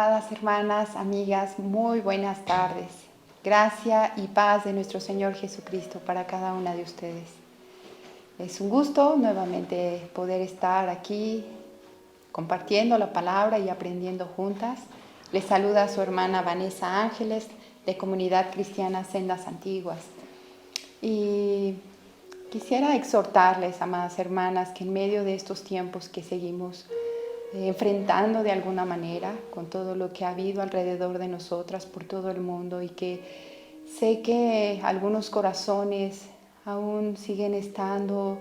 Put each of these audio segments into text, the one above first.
amadas hermanas, amigas, muy buenas tardes. Gracia y paz de nuestro Señor Jesucristo para cada una de ustedes. Es un gusto nuevamente poder estar aquí compartiendo la palabra y aprendiendo juntas. Les saluda su hermana Vanessa Ángeles de Comunidad Cristiana Sendas Antiguas. Y quisiera exhortarles, amadas hermanas, que en medio de estos tiempos que seguimos enfrentando de alguna manera con todo lo que ha habido alrededor de nosotras por todo el mundo, y que sé que algunos corazones aún siguen estando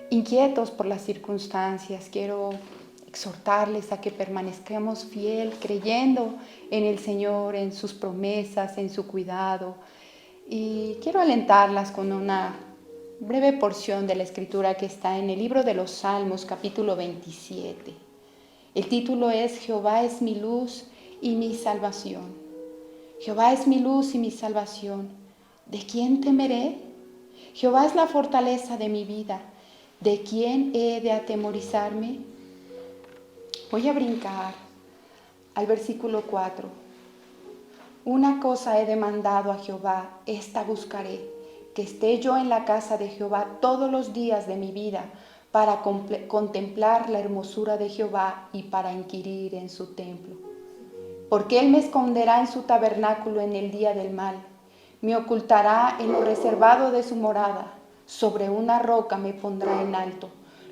inquietos por las circunstancias. Quiero exhortarles a que permanezcamos fiel, creyendo en el Señor, en sus promesas, en su cuidado. Y quiero alentarlas con una breve porción de la Escritura que está en el libro de los Salmos, capítulo 27. El título es Jehová es mi luz y mi salvación. Jehová es mi luz y mi salvación. ¿De quién temeré? Jehová es la fortaleza de mi vida. ¿De quién he de atemorizarme? Voy a brincar al versículo 4. Una cosa he demandado a Jehová, esta buscaré, que esté yo en la casa de Jehová todos los días de mi vida, para contemplar la hermosura de Jehová y para inquirir en su templo. Porque Él me esconderá en su tabernáculo en el día del mal, me ocultará en lo reservado de su morada, sobre una roca me pondrá en alto.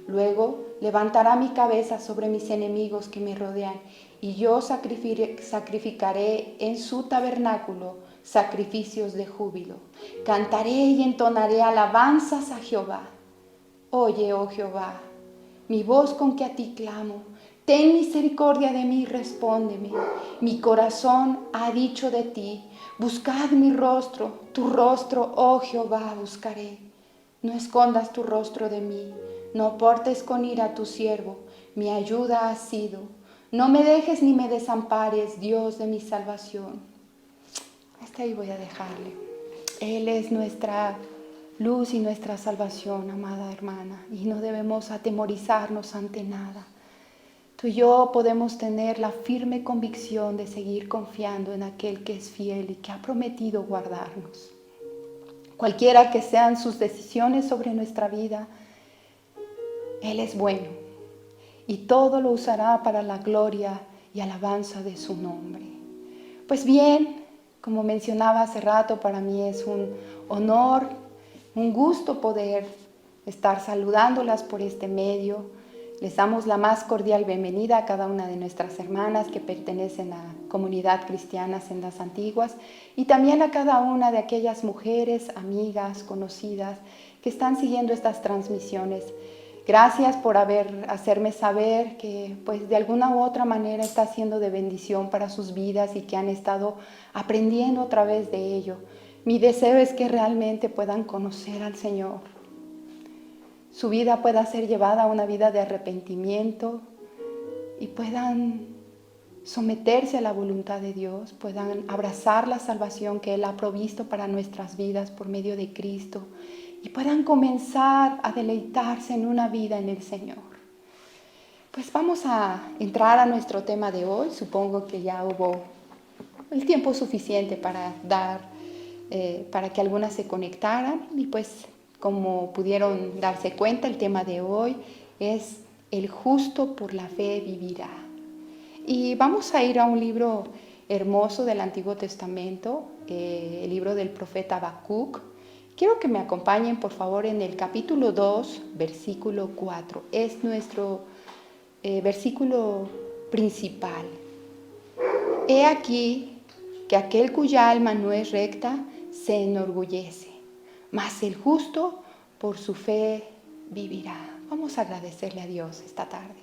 Luego levantará mi cabeza sobre mis enemigos que me rodean, y yo sacrificaré en su tabernáculo sacrificios de júbilo. Cantaré y entonaré alabanzas a Jehová. Oye, oh Jehová, mi voz con que a ti clamo. Ten misericordia de mí y respóndeme. Mi corazón ha dicho de ti, buscad mi rostro, tu rostro, oh Jehová, buscaré. No escondas tu rostro de mí, no portes con ira a tu siervo, mi ayuda has sido. No me dejes ni me desampares, Dios de mi salvación. Hasta ahí voy a dejarle. Él es nuestra luz y nuestra salvación, amada hermana, y no debemos atemorizarnos ante nada. Tú y yo podemos tener la firme convicción de seguir confiando en aquel que es fiel y que ha prometido guardarnos. Cualquiera que sean sus decisiones sobre nuestra vida, Él es bueno y todo lo usará para la gloria y alabanza de su nombre. Pues bien, como mencionaba hace rato, para mí es un honor, un gusto poder estar saludándolas por este medio. Les damos la más cordial bienvenida a cada una de nuestras hermanas que pertenecen a Comunidad Cristiana Sendas Antiguas, y también a cada una de aquellas mujeres, amigas, conocidas que están siguiendo estas transmisiones. Gracias por hacerme saber que pues de alguna u otra manera está siendo de bendición para sus vidas y que han estado aprendiendo a través de ello. Mi deseo es que realmente puedan conocer al Señor. Su vida pueda ser llevada a una vida de arrepentimiento y puedan someterse a la voluntad de Dios, puedan abrazar la salvación que Él ha provisto para nuestras vidas por medio de Cristo, y puedan comenzar a deleitarse en una vida en el Señor. Pues vamos a entrar a nuestro tema de hoy. Supongo que ya hubo el tiempo suficiente para para que algunas se conectaran, y pues como pudieron darse cuenta, el tema de hoy es el justo por la fe vivirá. Y vamos a ir a un libro hermoso del Antiguo Testamento, el libro del profeta Habacuc. Quiero que me acompañen, por favor, en el capítulo 2, versículo 4. Es nuestro versículo principal. He aquí que aquel cuya alma no es recta se enorgullece, mas el justo por su fe vivirá. Vamos a agradecerle a Dios esta tarde.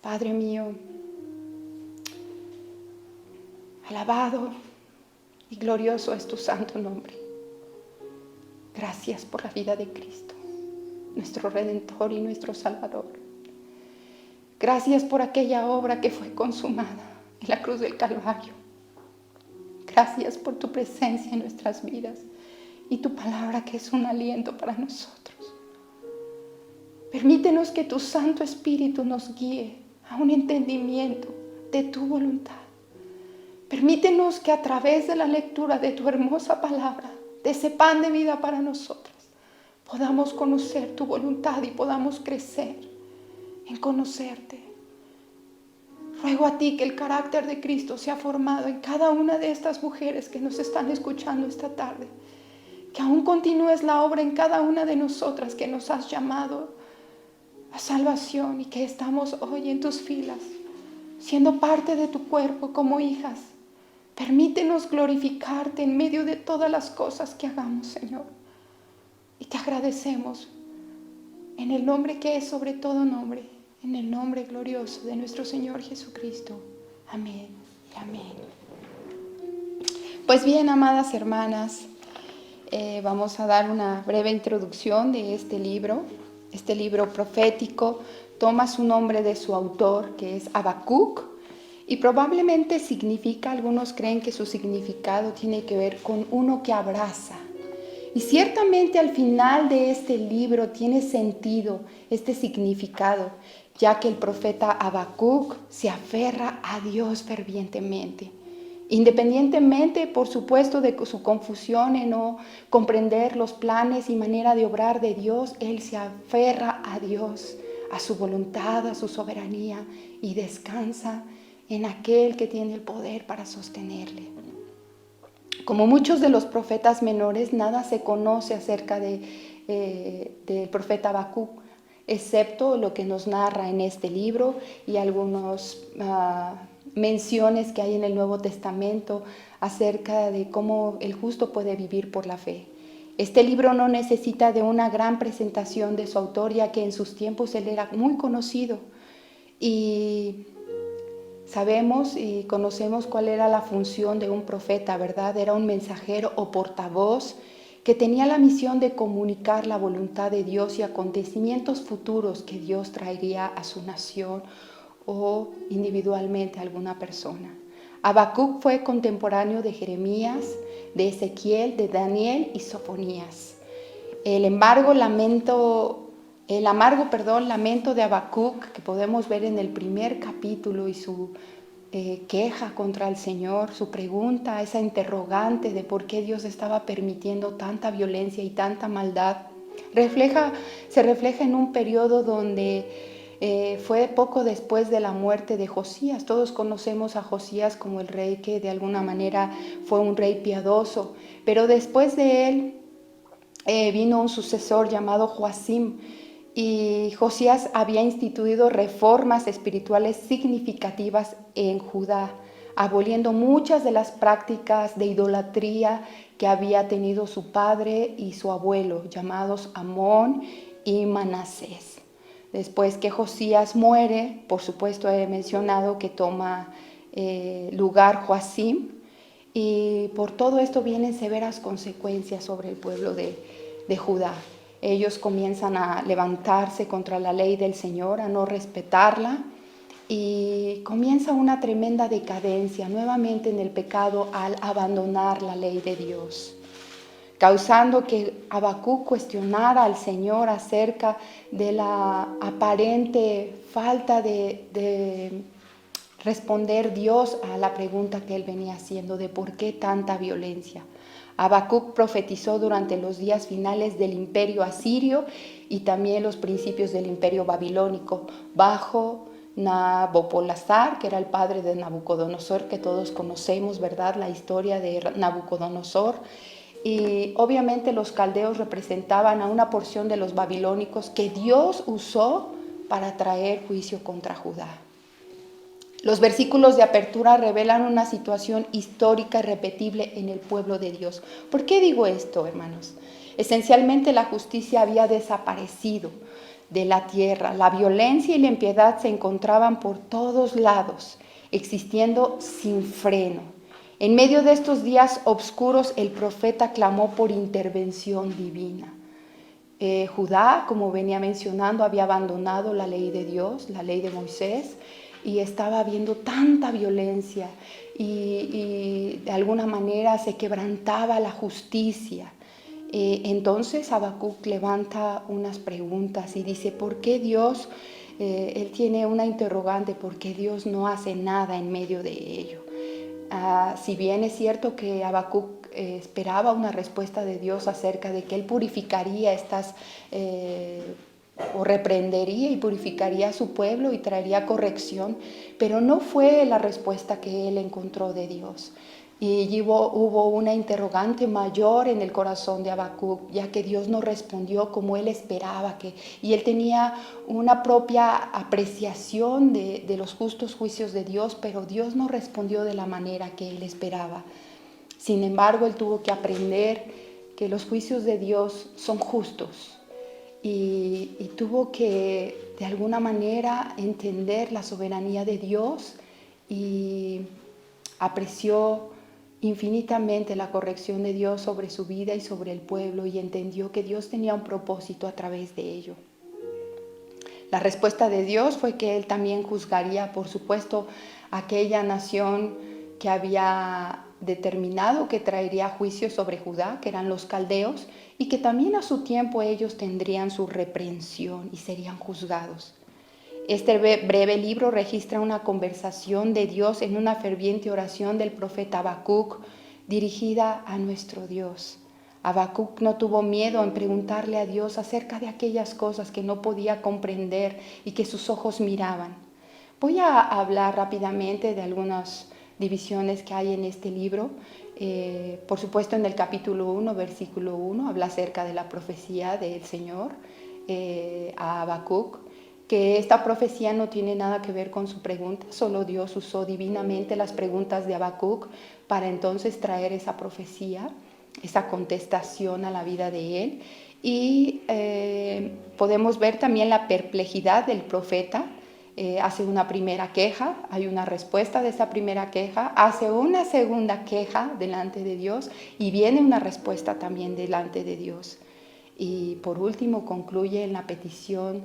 Padre mío, alabado y glorioso es tu santo nombre. Gracias por la vida de Cristo, nuestro Redentor y nuestro Salvador. Gracias por aquella obra que fue consumada en la cruz del Calvario. Gracias por tu presencia en nuestras vidas y tu palabra que es un aliento para nosotros. Permítenos que tu Santo Espíritu nos guíe a un entendimiento de tu voluntad, Permítenos que a través de la lectura de tu hermosa palabra, de ese pan de vida para nosotros, podamos conocer tu voluntad y podamos crecer en conocerte. Ruego a ti que el carácter de Cristo sea formado en cada una de estas mujeres que nos están escuchando esta tarde. Que aún continúes la obra en cada una de nosotras que nos has llamado a salvación y que estamos hoy en tus filas, siendo parte de tu cuerpo como hijas. Permítenos glorificarte en medio de todas las cosas que hagamos, Señor. Y te agradecemos en el nombre que es sobre todo nombre, en el nombre glorioso de nuestro Señor Jesucristo. Amén y amén. Pues bien, amadas hermanas, vamos a dar una breve introducción de este libro. Este libro profético toma su nombre de su autor, que es Habacuc, y probablemente significa, algunos creen que su significado tiene que ver con uno que abraza. Y ciertamente al final de este libro tiene sentido este significado, ya que el profeta Habacuc se aferra a Dios fervientemente. Independientemente, por supuesto, de su confusión en no comprender los planes y manera de obrar de Dios, él se aferra a Dios, a su voluntad, a su soberanía y descansa en aquel que tiene el poder para sostenerle. Como muchos de los profetas menores, nada se conoce acerca del profeta Habacuc, excepto lo que nos narra en este libro y algunas menciones que hay en el Nuevo Testamento acerca de cómo el justo puede vivir por la fe. Este libro no necesita de una gran presentación de su autor, ya que en sus tiempos él era muy conocido y sabemos y conocemos cuál era la función de un profeta, ¿verdad? Era un mensajero o portavoz que tenía la misión de comunicar la voluntad de Dios y acontecimientos futuros que Dios traería a su nación o individualmente a alguna persona. Habacuc fue contemporáneo de Jeremías, de Ezequiel, de Daniel y Sofonías. El amargo lamento de Habacuc, que podemos ver en el primer capítulo, y su queja contra el Señor, su pregunta, esa interrogante de por qué Dios estaba permitiendo tanta violencia y tanta maldad, se refleja en un periodo donde fue poco después de la muerte de Josías. Todos conocemos a Josías como el rey que de alguna manera fue un rey piadoso, pero después de él vino un sucesor llamado Joacim, y Josías había instituido reformas espirituales significativas en Judá, aboliendo muchas de las prácticas de idolatría que había tenido su padre y su abuelo, llamados Amón y Manasés. Después que Josías muere, por supuesto he mencionado que toma lugar Joacim, y por todo esto vienen severas consecuencias sobre el pueblo de Judá. Ellos comienzan a levantarse contra la ley del Señor, a no respetarla, y comienza una tremenda decadencia nuevamente en el pecado al abandonar la ley de Dios, causando que Habacuc cuestionara al Señor acerca de la aparente falta de responder Dios a la pregunta que él venía haciendo de por qué tanta violencia. Habacuc profetizó durante los días finales del imperio asirio y también los principios del imperio babilónico, bajo Nabopolassar, que era el padre de Nabucodonosor, que todos conocemos, ¿verdad? La historia de Nabucodonosor. Y obviamente los caldeos representaban a una porción de los babilónicos que Dios usó para traer juicio contra Judá. Los versículos de apertura revelan una situación histórica y repetible en el pueblo de Dios. ¿Por qué digo esto, hermanos? Esencialmente la justicia había desaparecido de la tierra. La violencia y la impiedad se encontraban por todos lados, existiendo sin freno. En medio de estos días oscuros, el profeta clamó por intervención divina. Judá, como venía mencionando, había abandonado la ley de Dios, la ley de Moisés, y estaba habiendo tanta violencia y de alguna manera se quebrantaba la justicia. Entonces Habacuc levanta unas preguntas y dice, ¿por qué Dios? Él tiene una interrogante, ¿por qué Dios no hace nada en medio de ello? Si bien es cierto que Habacuc esperaba una respuesta de Dios acerca de que él purificaría o reprendería y purificaría a su pueblo y traería corrección, pero no fue la respuesta que él encontró de Dios. Y hubo una interrogante mayor en el corazón de Habacuc, ya que Dios no respondió como él esperaba, y él tenía una propia apreciación de los justos juicios de Dios, pero Dios no respondió de la manera que él esperaba. Sin embargo, él tuvo que aprender que los juicios de Dios son justos y tuvo que de alguna manera entender la soberanía de Dios y apreció infinitamente la corrección de Dios sobre su vida y sobre el pueblo y entendió que Dios tenía un propósito a través de ello. La respuesta de Dios fue que Él también juzgaría, por supuesto, aquella nación que había determinado que traería juicio sobre Judá, que eran los caldeos, y que también a su tiempo ellos tendrían su reprensión y serían juzgados. Este breve libro registra una conversación de Dios en una ferviente oración del profeta Habacuc dirigida a nuestro Dios. Habacuc no tuvo miedo en preguntarle a Dios acerca de aquellas cosas que no podía comprender y que sus ojos miraban. Voy a hablar rápidamente de algunas divisiones que hay en este libro. Por supuesto, en el capítulo 1, versículo 1, habla acerca de la profecía del Señor a Habacuc, que esta profecía no tiene nada que ver con su pregunta, solo Dios usó divinamente las preguntas de Habacuc para entonces traer esa profecía, esa contestación a la vida de él. Y podemos ver también la perplejidad del profeta. Hace una primera queja, hay una respuesta de esa primera queja, hace una segunda queja delante de Dios y viene una respuesta también delante de Dios. Y por último concluye en la petición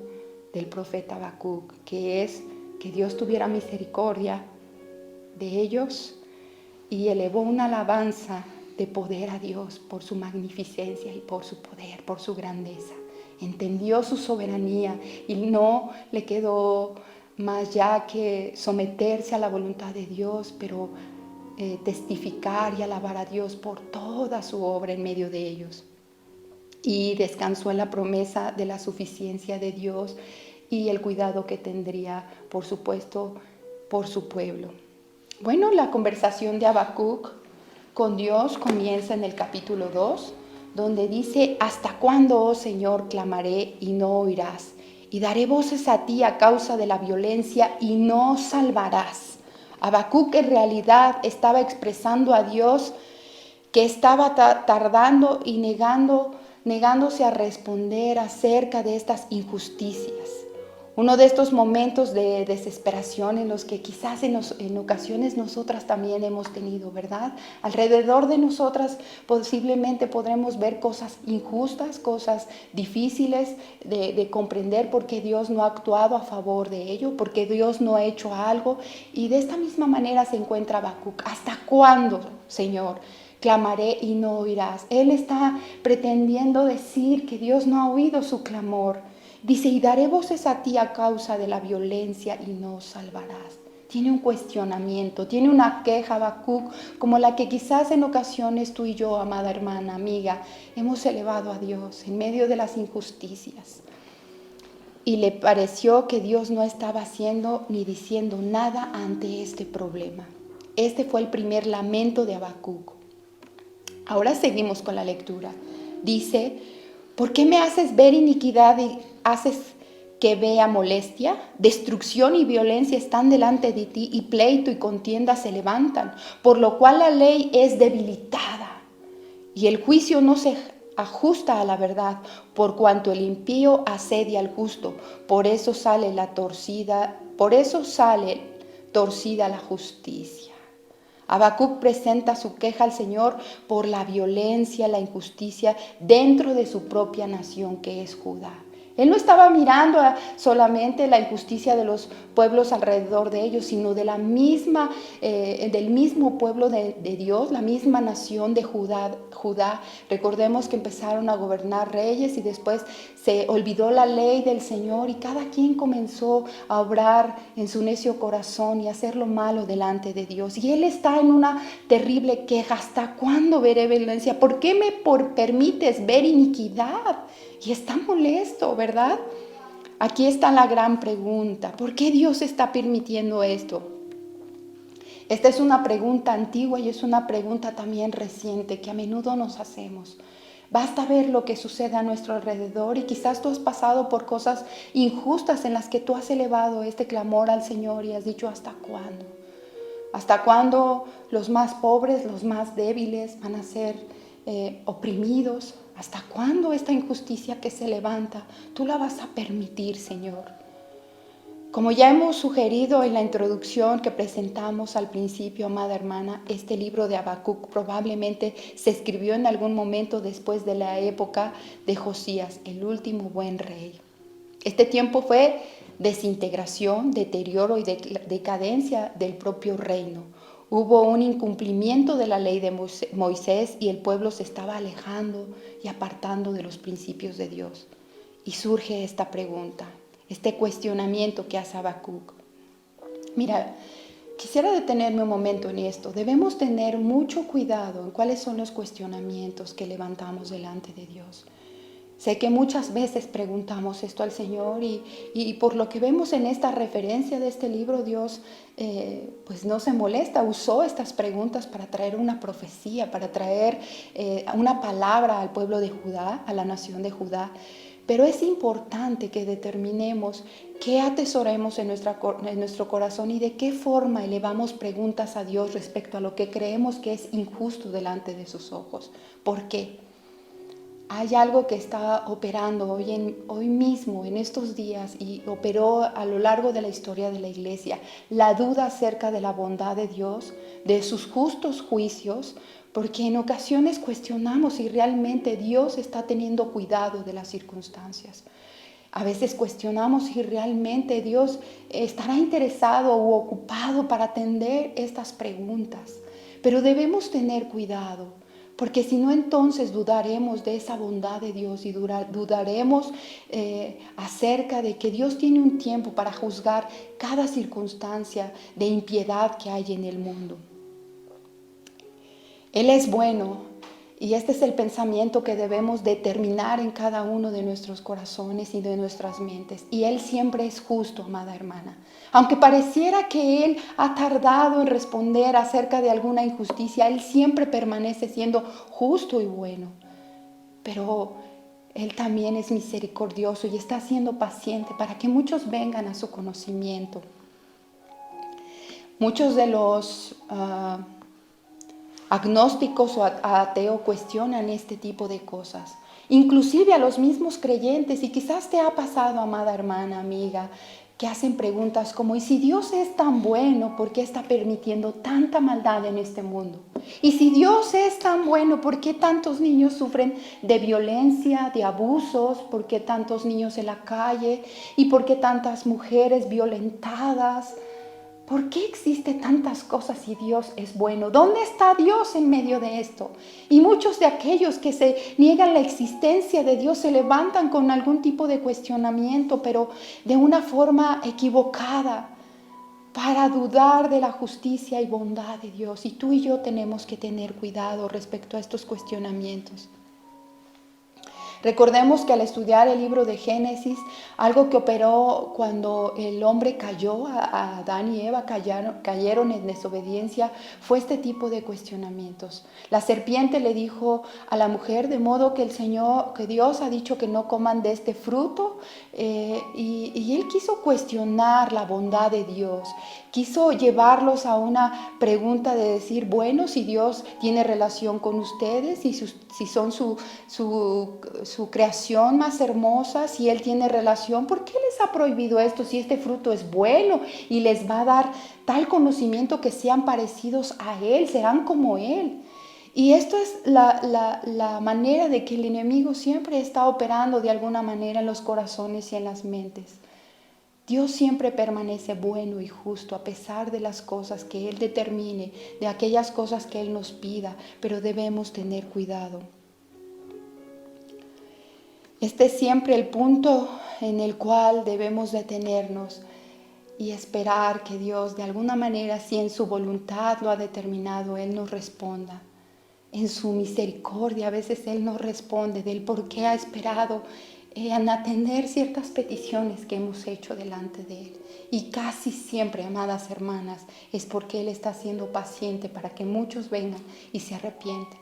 del profeta Habacuc, que es que Dios tuviera misericordia de ellos y elevó una alabanza de poder a Dios por su magnificencia y por su poder, por su grandeza. Entendió su soberanía y no le quedó más ya que someterse a la voluntad de Dios, pero testificar y alabar a Dios por toda su obra en medio de ellos. Y descansó en la promesa de la suficiencia de Dios y el cuidado que tendría, por supuesto, por su pueblo. Bueno, la conversación de Habacuc con Dios comienza en el capítulo 2, donde dice: ¿hasta cuándo, oh Señor, clamaré y no oirás? Y daré voces a ti a causa de la violencia y no salvarás. Habacuc en realidad estaba expresando a Dios que estaba tardando y negándose a responder acerca de estas injusticias. Uno de estos momentos de desesperación en los que quizás en ocasiones nosotras también hemos tenido, ¿verdad? Alrededor de nosotras posiblemente podremos ver cosas injustas, cosas difíciles de comprender porque Dios no ha actuado a favor de ello, porque Dios no ha hecho algo. Y de esta misma manera se encuentra Habacuc. ¿Hasta cuándo, Señor? Clamaré y no oirás. Él está pretendiendo decir que Dios no ha oído su clamor. Dice: y daré voces a ti a causa de la violencia y no salvarás. Tiene un cuestionamiento, tiene una queja Habacuc, como la que quizás en ocasiones tú y yo, amada hermana, amiga, hemos elevado a Dios en medio de las injusticias. Y le pareció que Dios no estaba haciendo ni diciendo nada ante este problema. Este fue el primer lamento de Habacuc. Ahora seguimos con la lectura. Dice: ¿por qué me haces ver iniquidad y haces que vea molestia? Destrucción y violencia están delante de ti, y pleito y contienda se levantan, por lo cual la ley es debilitada, y el juicio no se ajusta a la verdad, por cuanto el impío asedia al justo, por eso sale torcida la justicia. Habacuc presenta su queja al Señor por la violencia, la injusticia dentro de su propia nación, que es Judá. Él no estaba mirando solamente la injusticia de los pueblos alrededor de ellos, sino de del mismo pueblo de Dios, la misma nación de Judá. Recordemos que empezaron a gobernar reyes y después se olvidó la ley del Señor y cada quien comenzó a obrar en su necio corazón y a hacer lo malo delante de Dios. Y Él está en una terrible queja. ¿Hasta cuándo veré violencia? ¿Por qué me permites ver iniquidad? Y está molesto, ¿verdad? Aquí está la gran pregunta. ¿Por qué Dios está permitiendo esto? Esta es una pregunta antigua y es una pregunta también reciente que a menudo nos hacemos. Basta ver lo que sucede a nuestro alrededor y quizás tú has pasado por cosas injustas en las que tú has elevado este clamor al Señor y has dicho, ¿hasta cuándo? ¿Hasta cuándo los más pobres, los más débiles van a ser oprimidos? ¿Hasta cuándo esta injusticia que se levanta tú la vas a permitir, Señor? Como ya hemos sugerido en la introducción que presentamos al principio, amada hermana, este libro de Habacuc probablemente se escribió en algún momento después de la época de Josías, el último buen rey. Este tiempo fue desintegración, deterioro y decadencia del propio reino. Hubo un incumplimiento de la ley de Moisés y el pueblo se estaba alejando y apartando de los principios de Dios. Y surge esta pregunta, este cuestionamiento que hace Habacuc. Mira, quisiera detenerme un momento en esto. Debemos tener mucho cuidado en cuáles son los cuestionamientos que levantamos delante de Dios. Sé que muchas veces preguntamos esto al Señor y por lo que vemos en esta referencia de este libro, Dios pues no se molesta, usó estas preguntas para traer una profecía, para traer una palabra al pueblo de Judá, a la nación de Judá. Pero es importante que determinemos qué atesoremos en nuestro corazón y de qué forma elevamos preguntas a Dios respecto a lo que creemos que es injusto delante de sus ojos. ¿Por qué? Hay algo que está operando hoy mismo, en estos días, y operó a lo largo de la historia de la iglesia, la duda acerca de la bondad de Dios, de sus justos juicios, porque en ocasiones cuestionamos si realmente Dios está teniendo cuidado de las circunstancias. A veces cuestionamos si realmente Dios estará interesado o ocupado para atender estas preguntas, pero debemos tener cuidado. Porque si no, entonces dudaremos de esa bondad de Dios y dudaremos acerca de que Dios tiene un tiempo para juzgar cada circunstancia de impiedad que hay en el mundo. Él es bueno y este es el pensamiento que debemos determinar en cada uno de nuestros corazones y de nuestras mentes. Y Él siempre es justo, amada hermana. Aunque pareciera que Él ha tardado en responder acerca de alguna injusticia, Él siempre permanece siendo justo y bueno. Pero Él también es misericordioso y está siendo paciente para que muchos vengan a su conocimiento. Muchos de los agnósticos o ateos cuestionan este tipo de cosas. Inclusive a los mismos creyentes, y quizás te ha pasado, amada hermana, amiga, que hacen preguntas como, ¿y si Dios es tan bueno, por qué está permitiendo tanta maldad en este mundo? Y si Dios es tan bueno, ¿por qué tantos niños sufren de violencia, de abusos? ¿Por qué tantos niños en la calle? ¿Y por qué tantas mujeres violentadas? ¿Por qué existe tantas cosas si Dios es bueno? ¿Dónde está Dios en medio de esto? Y muchos de aquellos que se niegan la existencia de Dios se levantan con algún tipo de cuestionamiento, pero de una forma equivocada, para dudar de la justicia y bondad de Dios. Y tú y yo tenemos que tener cuidado respecto a estos cuestionamientos. Recordemos que al estudiar el libro de Génesis, algo que operó cuando el hombre cayó, a Adán y Eva cayeron en desobediencia, fue este tipo de cuestionamientos. La serpiente le dijo a la mujer, de modo que Dios ha dicho que no coman de este fruto, y él quiso cuestionar la bondad de Dios. Quiso llevarlos a una pregunta de decir, bueno, si Dios tiene relación con ustedes, si son su creación más hermosa, si Él tiene relación, ¿por qué les ha prohibido esto si este fruto es bueno y les va a dar tal conocimiento que sean parecidos a Él, serán como Él? Y esto es la manera de que el enemigo siempre está operando de alguna manera en los corazones y en las mentes. Dios siempre permanece bueno y justo a pesar de las cosas que Él determine, de aquellas cosas que Él nos pida, pero debemos tener cuidado. Este es siempre el punto en el cual debemos detenernos y esperar que Dios de alguna manera, si en su voluntad lo ha determinado, Él nos responda. En su misericordia a veces Él nos responde del por qué ha esperado en atender ciertas peticiones que hemos hecho delante de Él. Y casi siempre, amadas hermanas, es porque Él está siendo paciente para que muchos vengan y se arrepienten.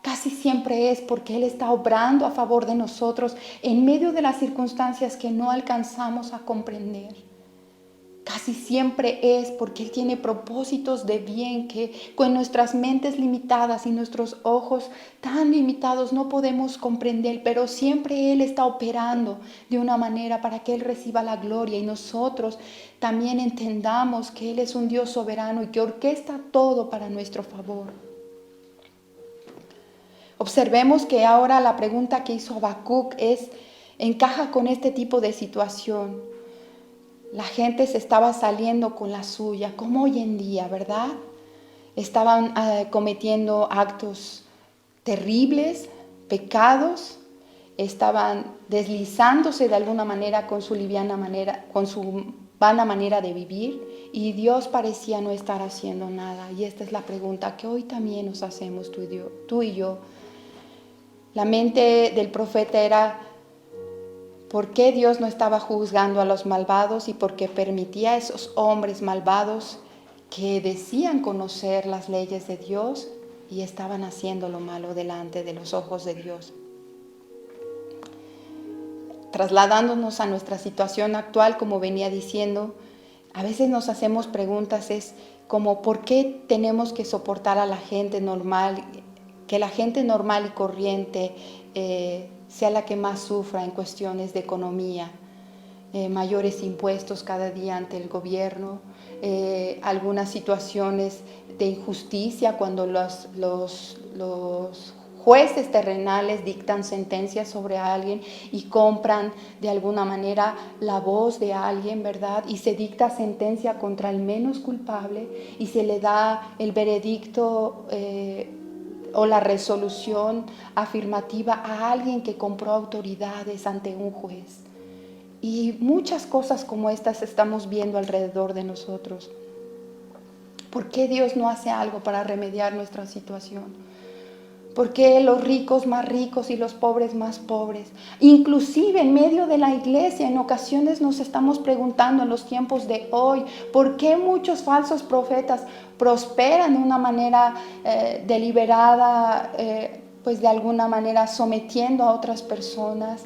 Casi siempre es porque Él está obrando a favor de nosotros en medio de las circunstancias que no alcanzamos a comprender. Casi siempre es porque Él tiene propósitos de bien que con nuestras mentes limitadas y nuestros ojos tan limitados no podemos comprender, pero siempre Él está operando de una manera para que Él reciba la gloria y nosotros también entendamos que Él es un Dios soberano y que orquesta todo para nuestro favor. Observemos que ahora la pregunta que hizo Habacuc encaja con este tipo de situación. La gente se estaba saliendo con la suya, como hoy en día, ¿verdad? Estaban cometiendo actos terribles, pecados, estaban deslizándose de alguna manera con su liviana manera, con su vana manera de vivir, y Dios parecía no estar haciendo nada. Y esta es la pregunta que hoy también nos hacemos tú y yo. La mente del profeta era: ¿por qué Dios no estaba juzgando a los malvados y por qué permitía a esos hombres malvados que decían conocer las leyes de Dios y estaban haciendo lo malo delante de los ojos de Dios? Trasladándonos a nuestra situación actual, como venía diciendo, a veces nos hacemos preguntas como ¿por qué tenemos que soportar a la gente normal, que la gente normal y corriente sea la que más sufra en cuestiones de economía? Mayores impuestos cada día ante el gobierno, algunas situaciones de injusticia cuando los jueces terrenales dictan sentencias sobre alguien y compran de alguna manera la voz de alguien, ¿verdad? Y se dicta sentencia contra el menos culpable y se le da el veredicto o la resolución afirmativa a alguien que compró autoridades ante un juez. Y muchas cosas como estas estamos viendo alrededor de nosotros. ¿Por qué Dios no hace algo para remediar nuestra situación? ¿Por qué los ricos más ricos y los pobres más pobres? Inclusive en medio de la iglesia, en ocasiones nos estamos preguntando en los tiempos de hoy, ¿por qué muchos falsos profetas prosperan de una manera deliberada, pues de alguna manera sometiendo a otras personas,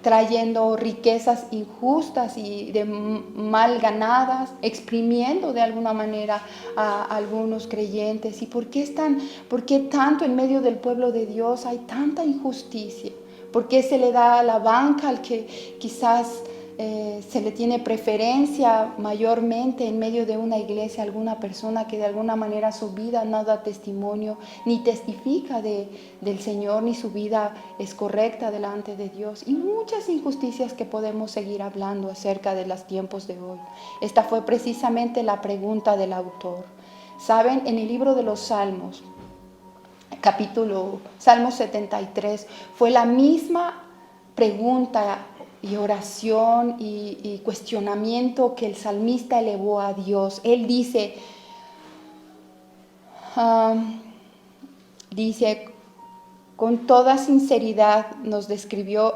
trayendo riquezas injustas y de mal ganadas, exprimiendo de alguna manera a algunos creyentes? ¿Y por qué tanto en medio del pueblo de Dios hay tanta injusticia? ¿Por qué se le da a la banca al que quizás se le tiene preferencia mayormente en medio de una iglesia, alguna persona que de alguna manera su vida no da testimonio, ni testifica del Señor, ni su vida es correcta delante de Dios? Y muchas injusticias que podemos seguir hablando acerca de los tiempos de hoy. Esta fue precisamente la pregunta del autor. Saben, en el libro de los Salmos, Salmo 73, fue la misma pregunta y oración y cuestionamiento que el salmista elevó a Dios. Él dice, con toda sinceridad nos describió,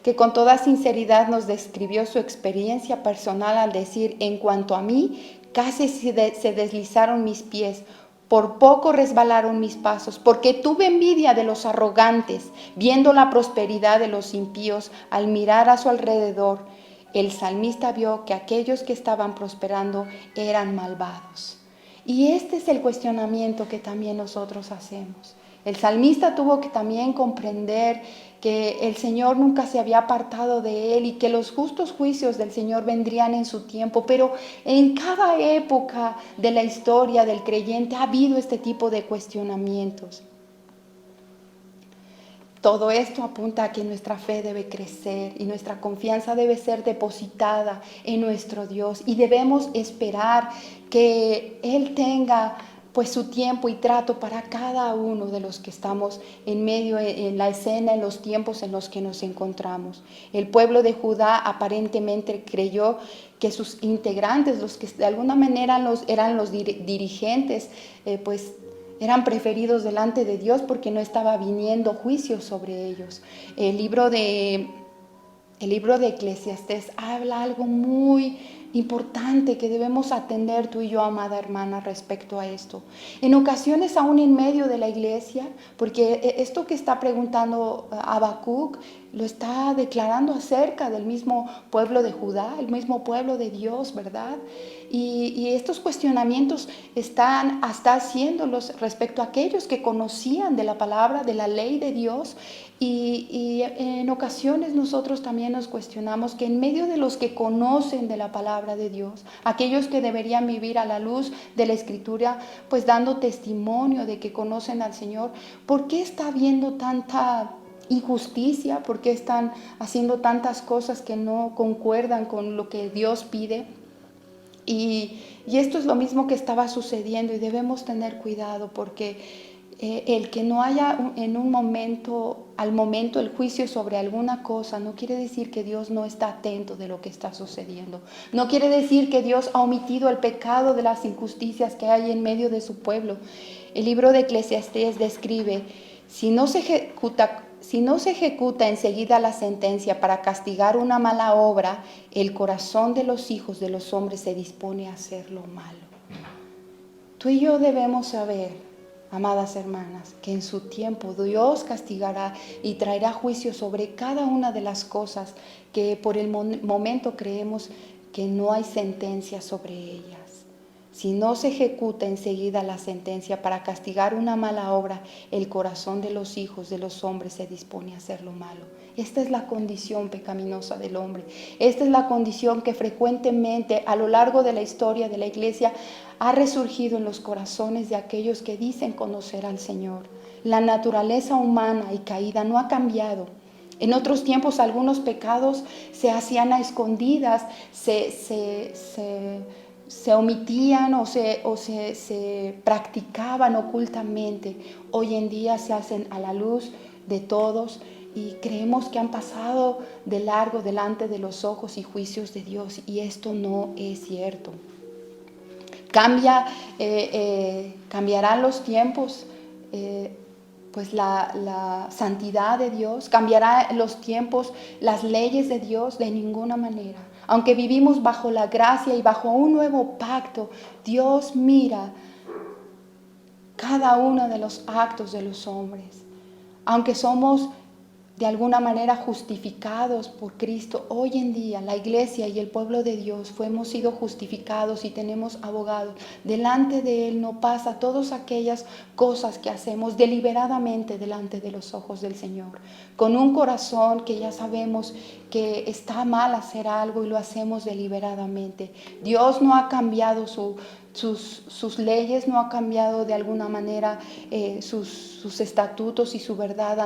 que con toda sinceridad nos describió su experiencia personal al decir: en cuanto a mí, casi se deslizaron mis pies, por poco resbalaron mis pasos, porque tuve envidia de los arrogantes, viendo la prosperidad de los impíos. Al mirar a su alrededor, el salmista vio que aquellos que estaban prosperando eran malvados. Y este es el cuestionamiento que también nosotros hacemos. El salmista tuvo que también comprender que el Señor nunca se había apartado de él y que los justos juicios del Señor vendrían en su tiempo, pero en cada época de la historia del creyente ha habido este tipo de cuestionamientos. Todo esto apunta a que nuestra fe debe crecer y nuestra confianza debe ser depositada en nuestro Dios y debemos esperar que Él tenga pues su tiempo y trato para cada uno de los que estamos en medio, en la escena, en los tiempos en los que nos encontramos. El pueblo de Judá aparentemente creyó que sus integrantes, los que de alguna manera eran los dirigentes, pues eran preferidos delante de Dios porque no estaba viniendo juicio sobre ellos. El libro de Eclesiastés habla algo muy importante que debemos atender tú y yo, amada hermana, respecto a esto. En ocasiones, aún en medio de la iglesia, porque esto que está preguntando Habacuc lo está declarando acerca del mismo pueblo de Judá, el mismo pueblo de Dios, ¿verdad? Y estos cuestionamientos están hasta haciéndolos respecto a aquellos que conocían de la palabra, de la ley de Dios. Y en ocasiones nosotros también nos cuestionamos que en medio de los que conocen de la palabra de Dios, aquellos que deberían vivir a la luz de la Escritura, pues dando testimonio de que conocen al Señor, ¿por qué está habiendo tanta injusticia? ¿Por qué están haciendo tantas cosas que no concuerdan con lo que Dios pide? Y esto es lo mismo que estaba sucediendo y debemos tener cuidado porque el que no haya en un momento, al momento el juicio sobre alguna cosa, no quiere decir que Dios no está atento de lo que está sucediendo. No quiere decir que Dios ha omitido el pecado de las injusticias que hay en medio de su pueblo. El libro de Eclesiastés describe, si no se ejecuta enseguida la sentencia para castigar una mala obra, el corazón de los hijos de los hombres se dispone a hacer lo malo. Tú y yo debemos saber, amadas hermanas, que en su tiempo Dios castigará y traerá juicio sobre cada una de las cosas que por el momento creemos que no hay sentencia sobre ellas. Si no se ejecuta enseguida la sentencia para castigar una mala obra, el corazón de los hijos de los hombres se dispone a hacer lo malo. Esta es la condición pecaminosa del hombre. Esta es la condición que frecuentemente a lo largo de la historia de la iglesia ha resurgido en los corazones de aquellos que dicen conocer al Señor. La naturaleza humana y caída no ha cambiado. En otros tiempos algunos pecados se hacían a escondidas, se omitían o se practicaban ocultamente. Hoy en día se hacen a la luz de todos y creemos que han pasado de largo delante de los ojos y juicios de Dios, y esto no es cierto. Cambiarán los tiempos, pues la santidad de Dios, cambiará los tiempos, las leyes de Dios, de ninguna manera. Aunque vivimos bajo la gracia y bajo un nuevo pacto, Dios mira cada uno de los actos de los hombres. Aunque somos de alguna manera justificados por Cristo, hoy en día la iglesia y el pueblo de Dios hemos sido justificados y tenemos abogados. Delante de Él no pasa todas aquellas cosas que hacemos deliberadamente delante de los ojos del Señor, con un corazón que ya sabemos que está mal hacer algo y lo hacemos deliberadamente. Dios no ha cambiado sus leyes, no ha cambiado de alguna manera sus estatutos y su verdad,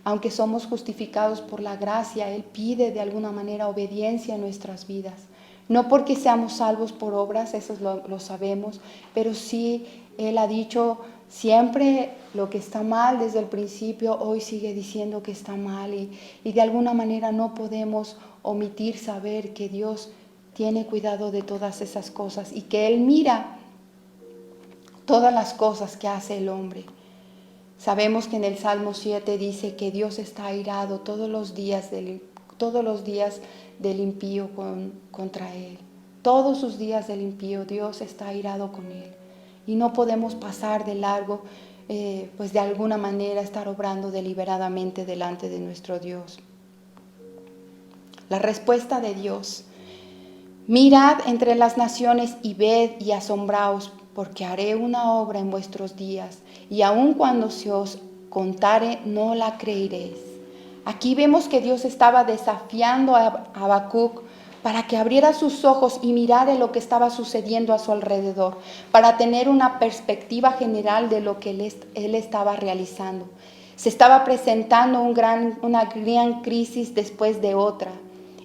aunque somos justificados por la gracia, Él pide de alguna manera obediencia en nuestras vidas. No porque seamos salvos por obras, eso lo sabemos, pero sí Él ha dicho siempre lo que está mal desde el principio, hoy sigue diciendo que está mal, y de alguna manera no podemos omitir saber que Dios tiene cuidado de todas esas cosas y que Él mira todas las cosas que hace el hombre. Sabemos que en el Salmo 7 dice que Dios está airado todos los días del impío contra él. Todos sus días del impío Dios está airado con él. Y no podemos pasar de largo, pues de alguna manera estar obrando deliberadamente delante de nuestro Dios. La respuesta de Dios: mirad entre las naciones y ved y asombraos, porque haré una obra en vuestros días, y aun cuando se os contare, no la creeréis. Aquí vemos que Dios estaba desafiando a Habacuc para que abriera sus ojos y mirara lo que estaba sucediendo a su alrededor, para tener una perspectiva general de lo que él estaba realizando. Se estaba presentando una gran crisis después de otra.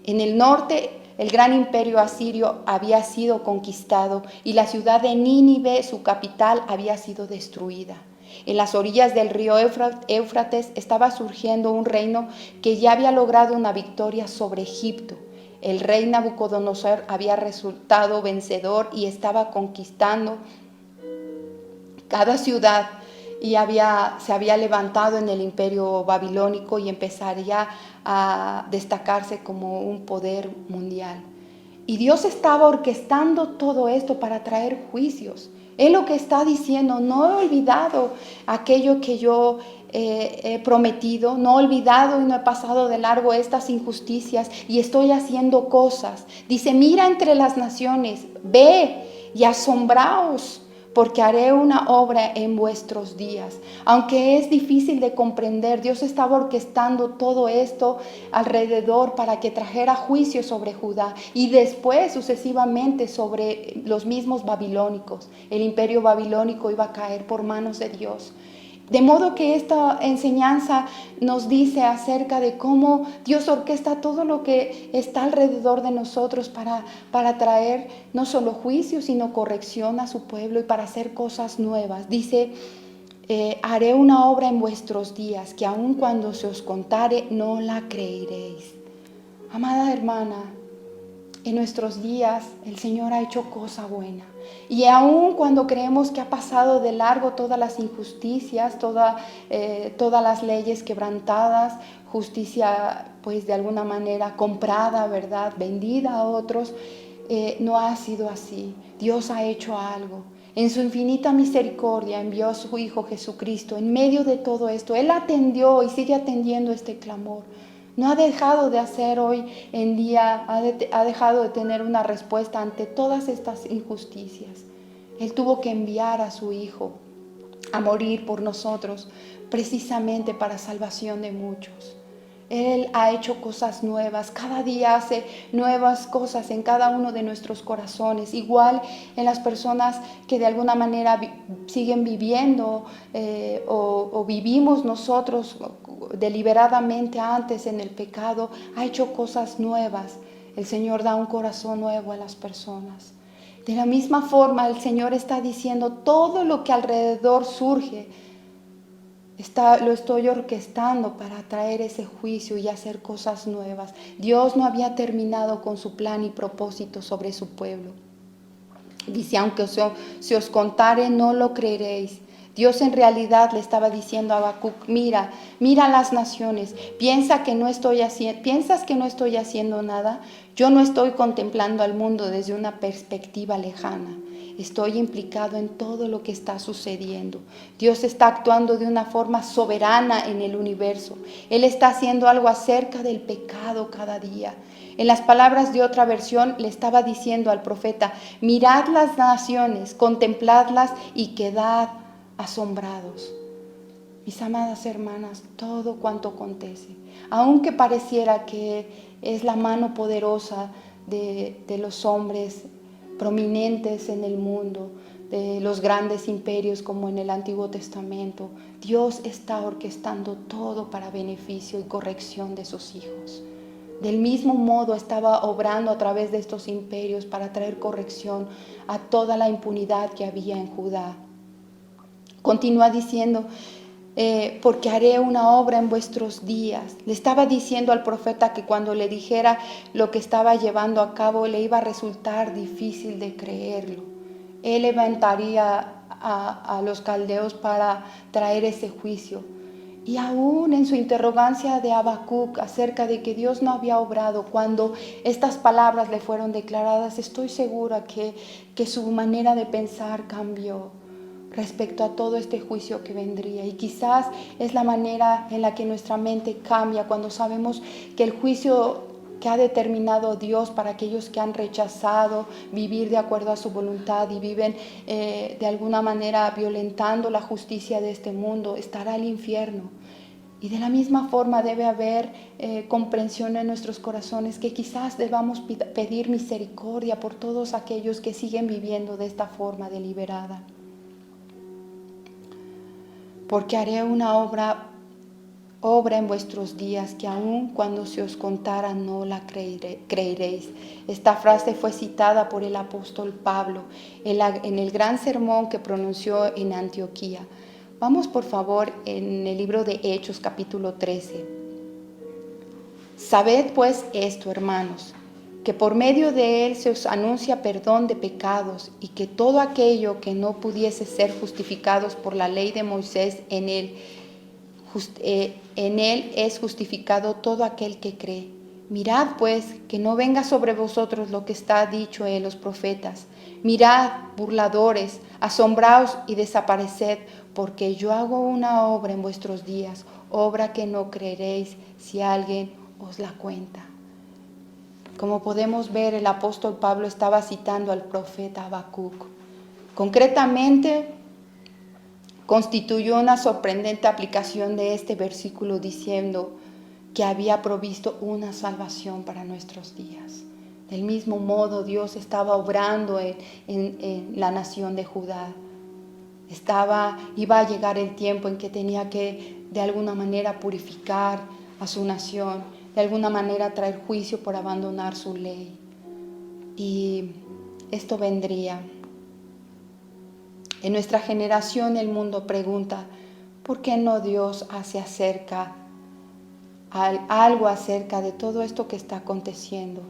En el norte, el gran imperio asirio había sido conquistado y la ciudad de Nínive, su capital, había sido destruida. En las orillas del río Éufrates estaba surgiendo un reino que ya había logrado una victoria sobre Egipto. El rey Nabucodonosor había resultado vencedor y estaba conquistando cada ciudad y se había levantado en el imperio babilónico y empezaría a destacarse como un poder mundial. Y Dios estaba orquestando todo esto para traer juicios. Él lo que está diciendo: no he olvidado aquello que yo he prometido, no he olvidado y no he pasado de largo estas injusticias y estoy haciendo cosas. Dice: mira entre las naciones, ve y asombraos, porque haré una obra en vuestros días. Aunque es difícil de comprender, Dios estaba orquestando todo esto alrededor para que trajera juicio sobre Judá y después sucesivamente sobre los mismos babilónicos. El imperio babilónico iba a caer por manos de Dios. De modo que esta enseñanza nos dice acerca de cómo Dios orquesta todo lo que está alrededor de nosotros para traer no solo juicio, sino corrección a su pueblo y para hacer cosas nuevas. Dice: haré una obra en vuestros días, que aun cuando se os contare, no la creeréis. Amada hermana, en nuestros días el Señor ha hecho cosa buena. Y aun cuando creemos que ha pasado de largo todas las injusticias, todas las leyes quebrantadas, justicia pues de alguna manera comprada, ¿verdad?, vendida a otros, no ha sido así. Dios ha hecho algo. En su infinita misericordia envió a su Hijo Jesucristo. En medio de todo esto, Él atendió y sigue atendiendo este clamor. No ha dejado de hacer hoy en día, ha dejado de tener una respuesta ante todas estas injusticias. Él tuvo que enviar a su Hijo a morir por nosotros, precisamente para salvación de muchos. Él ha hecho cosas nuevas, cada día hace nuevas cosas en cada uno de nuestros corazones, igual en las personas que de alguna manera siguen viviendo o vivimos nosotros deliberadamente antes en el pecado. Ha hecho cosas nuevas. El Señor da un corazón nuevo a las personas. De la misma forma, el Señor está diciendo: todo lo que alrededor surge, lo estoy orquestando para traer ese juicio y hacer cosas nuevas. Dios no había terminado con su plan y propósito sobre su pueblo. Dice: aunque se os contare, no lo creeréis. Dios en realidad le estaba diciendo a Habacuc: mira las naciones, piensas que no estoy haciendo nada. Yo no estoy contemplando al mundo desde una perspectiva lejana. Estoy implicado en todo lo que está sucediendo. Dios está actuando de una forma soberana en el universo. Él está haciendo algo acerca del pecado cada día. En las palabras de otra versión le estaba diciendo al profeta: mirad las naciones, contempladlas y quedad asombrados. Mis amadas hermanas, todo cuanto acontece, aunque pareciera que es la mano poderosa de los hombres prominentes en el mundo, de los grandes imperios como en el Antiguo Testamento, Dios está orquestando todo para beneficio y corrección de sus hijos. Del mismo modo estaba obrando a través de estos imperios para traer corrección a toda la impunidad que había en Judá. Continúa diciendo: porque haré una obra en vuestros días. Le estaba diciendo al profeta que cuando le dijera lo que estaba llevando a cabo, le iba a resultar difícil de creerlo. Él levantaría a los caldeos para traer ese juicio. Y aún en su interrogancia de Habacuc acerca de que Dios no había obrado, cuando estas palabras le fueron declaradas, estoy segura que su manera de pensar cambió respecto a todo este juicio que vendría. Y quizás es la manera en la que nuestra mente cambia cuando sabemos que el juicio que ha determinado Dios para aquellos que han rechazado vivir de acuerdo a su voluntad y viven de alguna manera violentando la justicia de este mundo, estará el infierno. Y de la misma forma debe haber comprensión en nuestros corazones que quizás debamos pedir misericordia por todos aquellos que siguen viviendo de esta forma deliberada. Porque haré una obra en vuestros días que aun cuando se os contara no la creeréis. Esta frase fue citada por el apóstol Pablo en el gran sermón que pronunció en Antioquía. Vamos por favor en el libro de Hechos capítulo 13. Sabed pues esto, hermanos, que por medio de él se os anuncia perdón de pecados y que todo aquello que no pudiese ser justificados por la ley de Moisés, en él es justificado todo aquel que cree. Mirad pues que no venga sobre vosotros lo que está dicho en los profetas. Mirad, burladores, asombraos y desapareced, porque yo hago una obra en vuestros días, obra que no creeréis si alguien os la cuenta. Como podemos ver, el apóstol Pablo estaba citando al profeta Habacuc. Concretamente, constituyó una sorprendente aplicación de este versículo diciendo que había provisto una salvación para nuestros días. Del mismo modo, Dios estaba obrando en la nación de Judá. Iba a llegar el tiempo en que tenía que de alguna manera purificar a su nación, de alguna manera traer juicio por abandonar su ley. Y esto vendría. En nuestra generación el mundo pregunta, ¿por qué no Dios algo acerca de todo esto que está aconteciendo?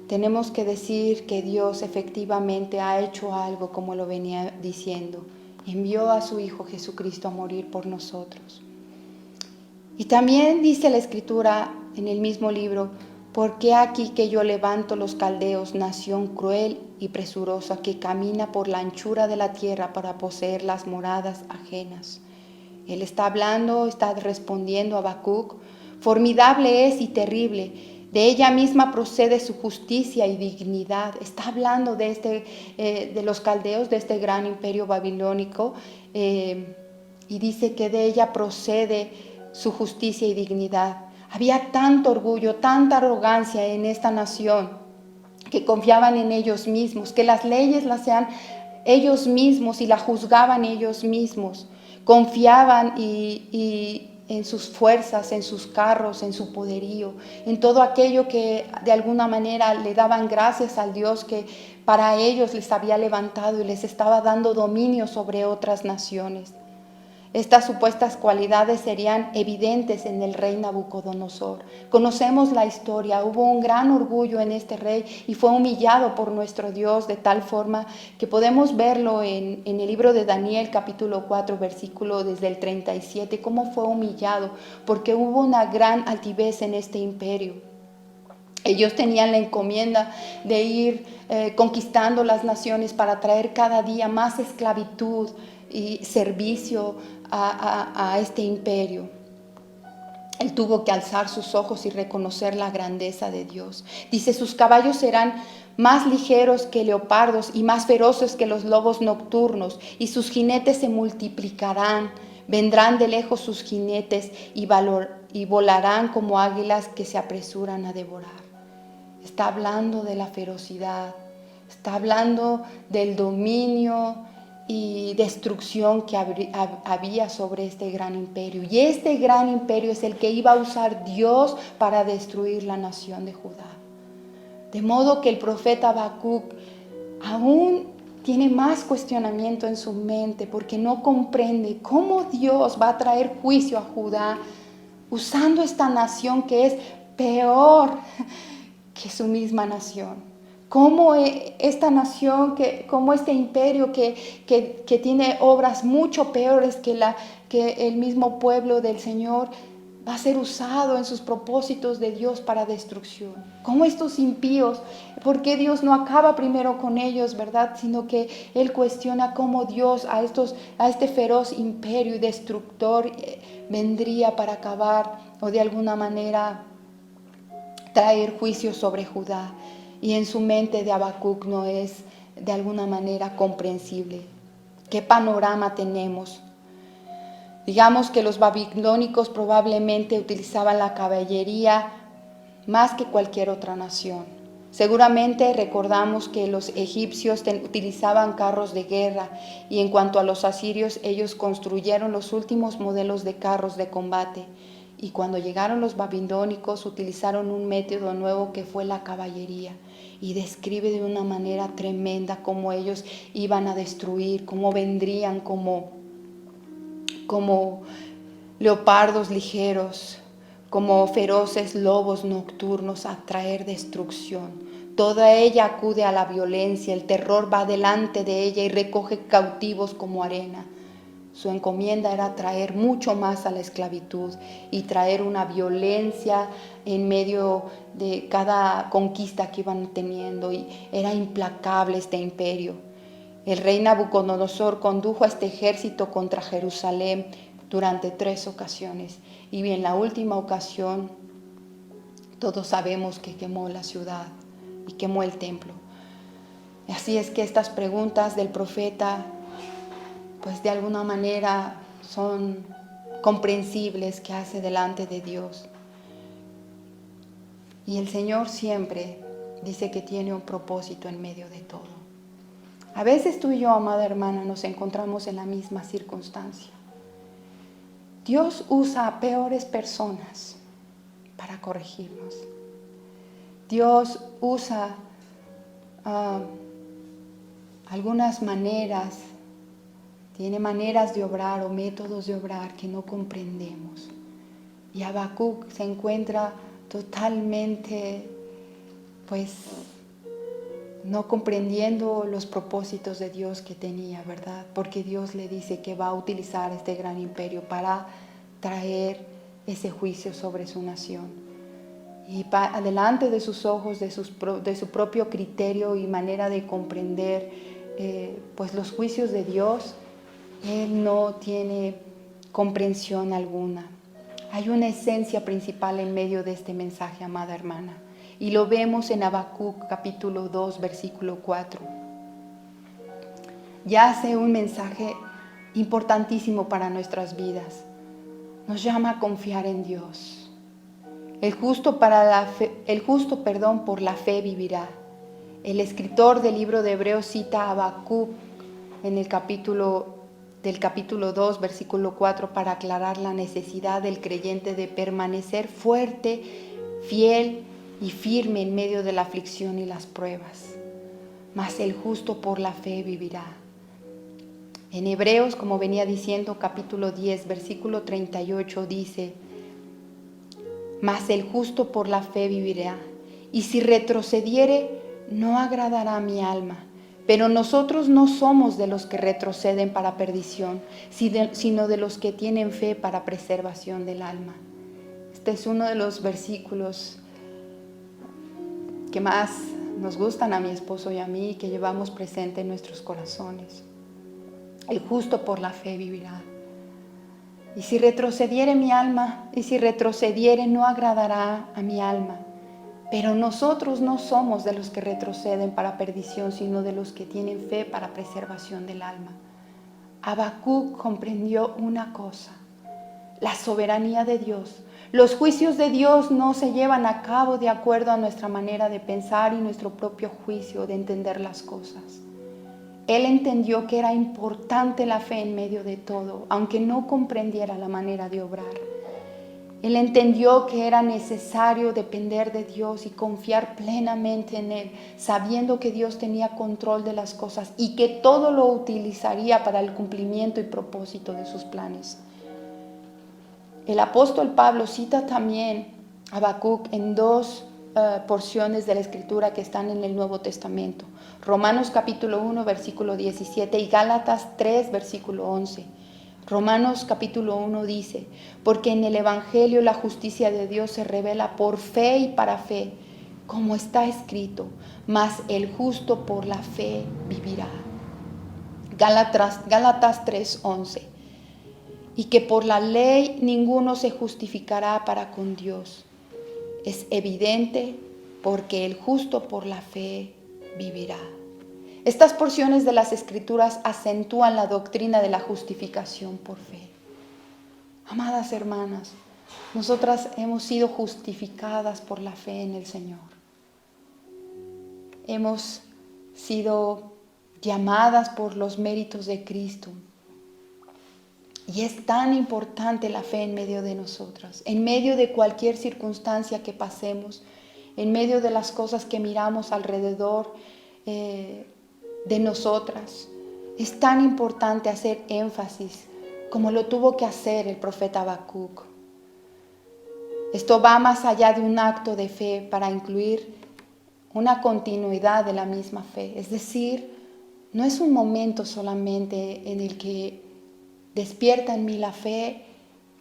Tenemos que decir que Dios efectivamente ha hecho algo, como lo venía diciendo. Envió a su Hijo Jesucristo a morir por nosotros. Y también dice la Escritura en el mismo libro, porque aquí que yo levanto los caldeos, nación cruel y presurosa que camina por la anchura de la tierra para poseer las moradas ajenas. Él está hablando, está respondiendo a Habacuc. Formidable es y terrible. De ella misma procede su justicia y dignidad. Está hablando de los caldeos, de este gran imperio babilónico, y dice que de ella procede su justicia y dignidad. Había tanto orgullo, tanta arrogancia en esta nación, que confiaban en ellos mismos, que las leyes las hacían ellos mismos y la juzgaban ellos mismos. Confiaban y en sus fuerzas, en sus carros, en su poderío, en todo aquello que de alguna manera le daban gracias al Dios que para ellos les había levantado y les estaba dando dominio sobre otras naciones. Estas supuestas cualidades serían evidentes en el rey Nabucodonosor. Conocemos la historia, hubo un gran orgullo en este rey y fue humillado por nuestro Dios de tal forma que podemos verlo en el libro de Daniel capítulo 4 versículo desde el 37, cómo fue humillado porque hubo una gran altivez en este imperio. Ellos tenían la encomienda de ir conquistando las naciones para traer cada día más esclavitud y servicio a este imperio. Él tuvo que alzar sus ojos y reconocer la grandeza de Dios. Dice, sus caballos serán más ligeros que leopardos y más feroces que los lobos nocturnos, y sus jinetes se multiplicarán. Vendrán de lejos sus jinetes y volarán como águilas que se apresuran a devorar. Está hablando de la ferocidad, está hablando del dominio y destrucción que había sobre este gran imperio. Y este gran imperio es el que iba a usar Dios para destruir la nación de Judá. De modo que el profeta Habacuc aún tiene más cuestionamiento en su mente porque no comprende cómo Dios va a traer juicio a Judá usando esta nación que es peor que su misma nación. Cómo esta nación, cómo este imperio que tiene obras mucho peores que el mismo pueblo del Señor, va a ser usado en sus propósitos de Dios para destrucción. Cómo estos impíos, ¿por qué Dios no acaba primero con ellos, verdad? Sino que Él cuestiona cómo Dios a este feroz imperio y destructor vendría para acabar o de alguna manera traer juicio sobre Judá. Y en su mente de Habacuc no es de alguna manera comprensible. ¿Qué panorama tenemos? Digamos que los babilónicos probablemente utilizaban la caballería más que cualquier otra nación. Seguramente recordamos que los egipcios utilizaban carros de guerra y en cuanto a los asirios, ellos construyeron los últimos modelos de carros de combate. Y cuando llegaron los babilónicos utilizaron un método nuevo que fue la caballería. Y describe de una manera tremenda cómo ellos iban a destruir, cómo vendrían como leopardos ligeros, como feroces lobos nocturnos a traer destrucción. Toda ella acude a la violencia, el terror va delante de ella y recoge cautivos como arena. Su encomienda era traer mucho más a la esclavitud y traer una violencia en medio de cada conquista que iban teniendo, y era implacable este imperio. El rey Nabucodonosor condujo a este ejército contra Jerusalén durante 3 ocasiones, y en la última ocasión todos sabemos que quemó la ciudad y quemó el templo. Así es que estas preguntas del profeta pues de alguna manera son comprensibles que hace delante de Dios. Y el Señor siempre dice que tiene un propósito en medio de todo. A veces tú y yo, amada hermana, nos encontramos en la misma circunstancia. Dios usa a peores personas para corregirnos. Dios usa algunas maneras, tiene maneras de obrar o métodos de obrar que no comprendemos. Y Habacuc se encuentra totalmente, pues, no comprendiendo los propósitos de Dios que tenía, ¿verdad? Porque Dios le dice que va a utilizar este gran imperio para traer ese juicio sobre su nación. Y delante de sus ojos, de su propio criterio y manera de comprender pues los juicios de Dios, él no tiene comprensión alguna. Hay una esencia principal en medio de este mensaje, amada hermana. Y lo vemos en Habacuc capítulo 2, versículo 4. Ya hace un mensaje importantísimo para nuestras vidas. Nos llama a confiar en Dios. El justo por la fe vivirá. El escritor del libro de Hebreos cita a Habacuc en el capítulo 2, versículo 4, para aclarar la necesidad del creyente de permanecer fuerte, fiel y firme en medio de la aflicción y las pruebas. Mas el justo por la fe vivirá. En Hebreos, como venía diciendo, capítulo 10, versículo 38 dice: mas el justo por la fe vivirá, y si retrocediere, no agradará a mi alma. Pero nosotros no somos de los que retroceden para perdición, sino de los que tienen fe para preservación del alma. Este es uno de los versículos que más nos gustan a mi esposo y a mí, que llevamos presente en nuestros corazones. El justo por la fe vivirá. Y si retrocediere mi alma, y si retrocediere, no agradará a mi alma. Pero nosotros no somos de los que retroceden para perdición, sino de los que tienen fe para preservación del alma. Habacuc comprendió una cosa: la soberanía de Dios. Los juicios de Dios no se llevan a cabo de acuerdo a nuestra manera de pensar y nuestro propio juicio de entender las cosas. Él entendió que era importante la fe en medio de todo, aunque no comprendiera la manera de obrar. Él entendió que era necesario depender de Dios y confiar plenamente en Él, sabiendo que Dios tenía control de las cosas y que todo lo utilizaría para el cumplimiento y propósito de sus planes. El apóstol Pablo cita también a Habacuc en 2 porciones de la Escritura que están en el Nuevo Testamento. Romanos capítulo 1, versículo 17 y Gálatas 3, versículo 11. Romanos capítulo 1 dice: porque en el Evangelio la justicia de Dios se revela por fe y para fe, como está escrito: mas el justo por la fe vivirá. Gálatas 3, 11. Y que por la ley ninguno se justificará para con Dios, es evidente porque el justo por la fe vivirá. Estas porciones de las Escrituras acentúan la doctrina de la justificación por fe. Amadas hermanas, nosotras hemos sido justificadas por la fe en el Señor. Hemos sido llamadas por los méritos de Cristo. Y es tan importante la fe en medio de nosotras, en medio de cualquier circunstancia que pasemos, en medio de las cosas que miramos alrededor de nosotras. Es tan importante hacer énfasis como lo tuvo que hacer el profeta Habacuc. Esto va más allá de un acto de fe para incluir una continuidad de la misma fe. Es decir, no es un momento solamente en el que despierta en mí la fe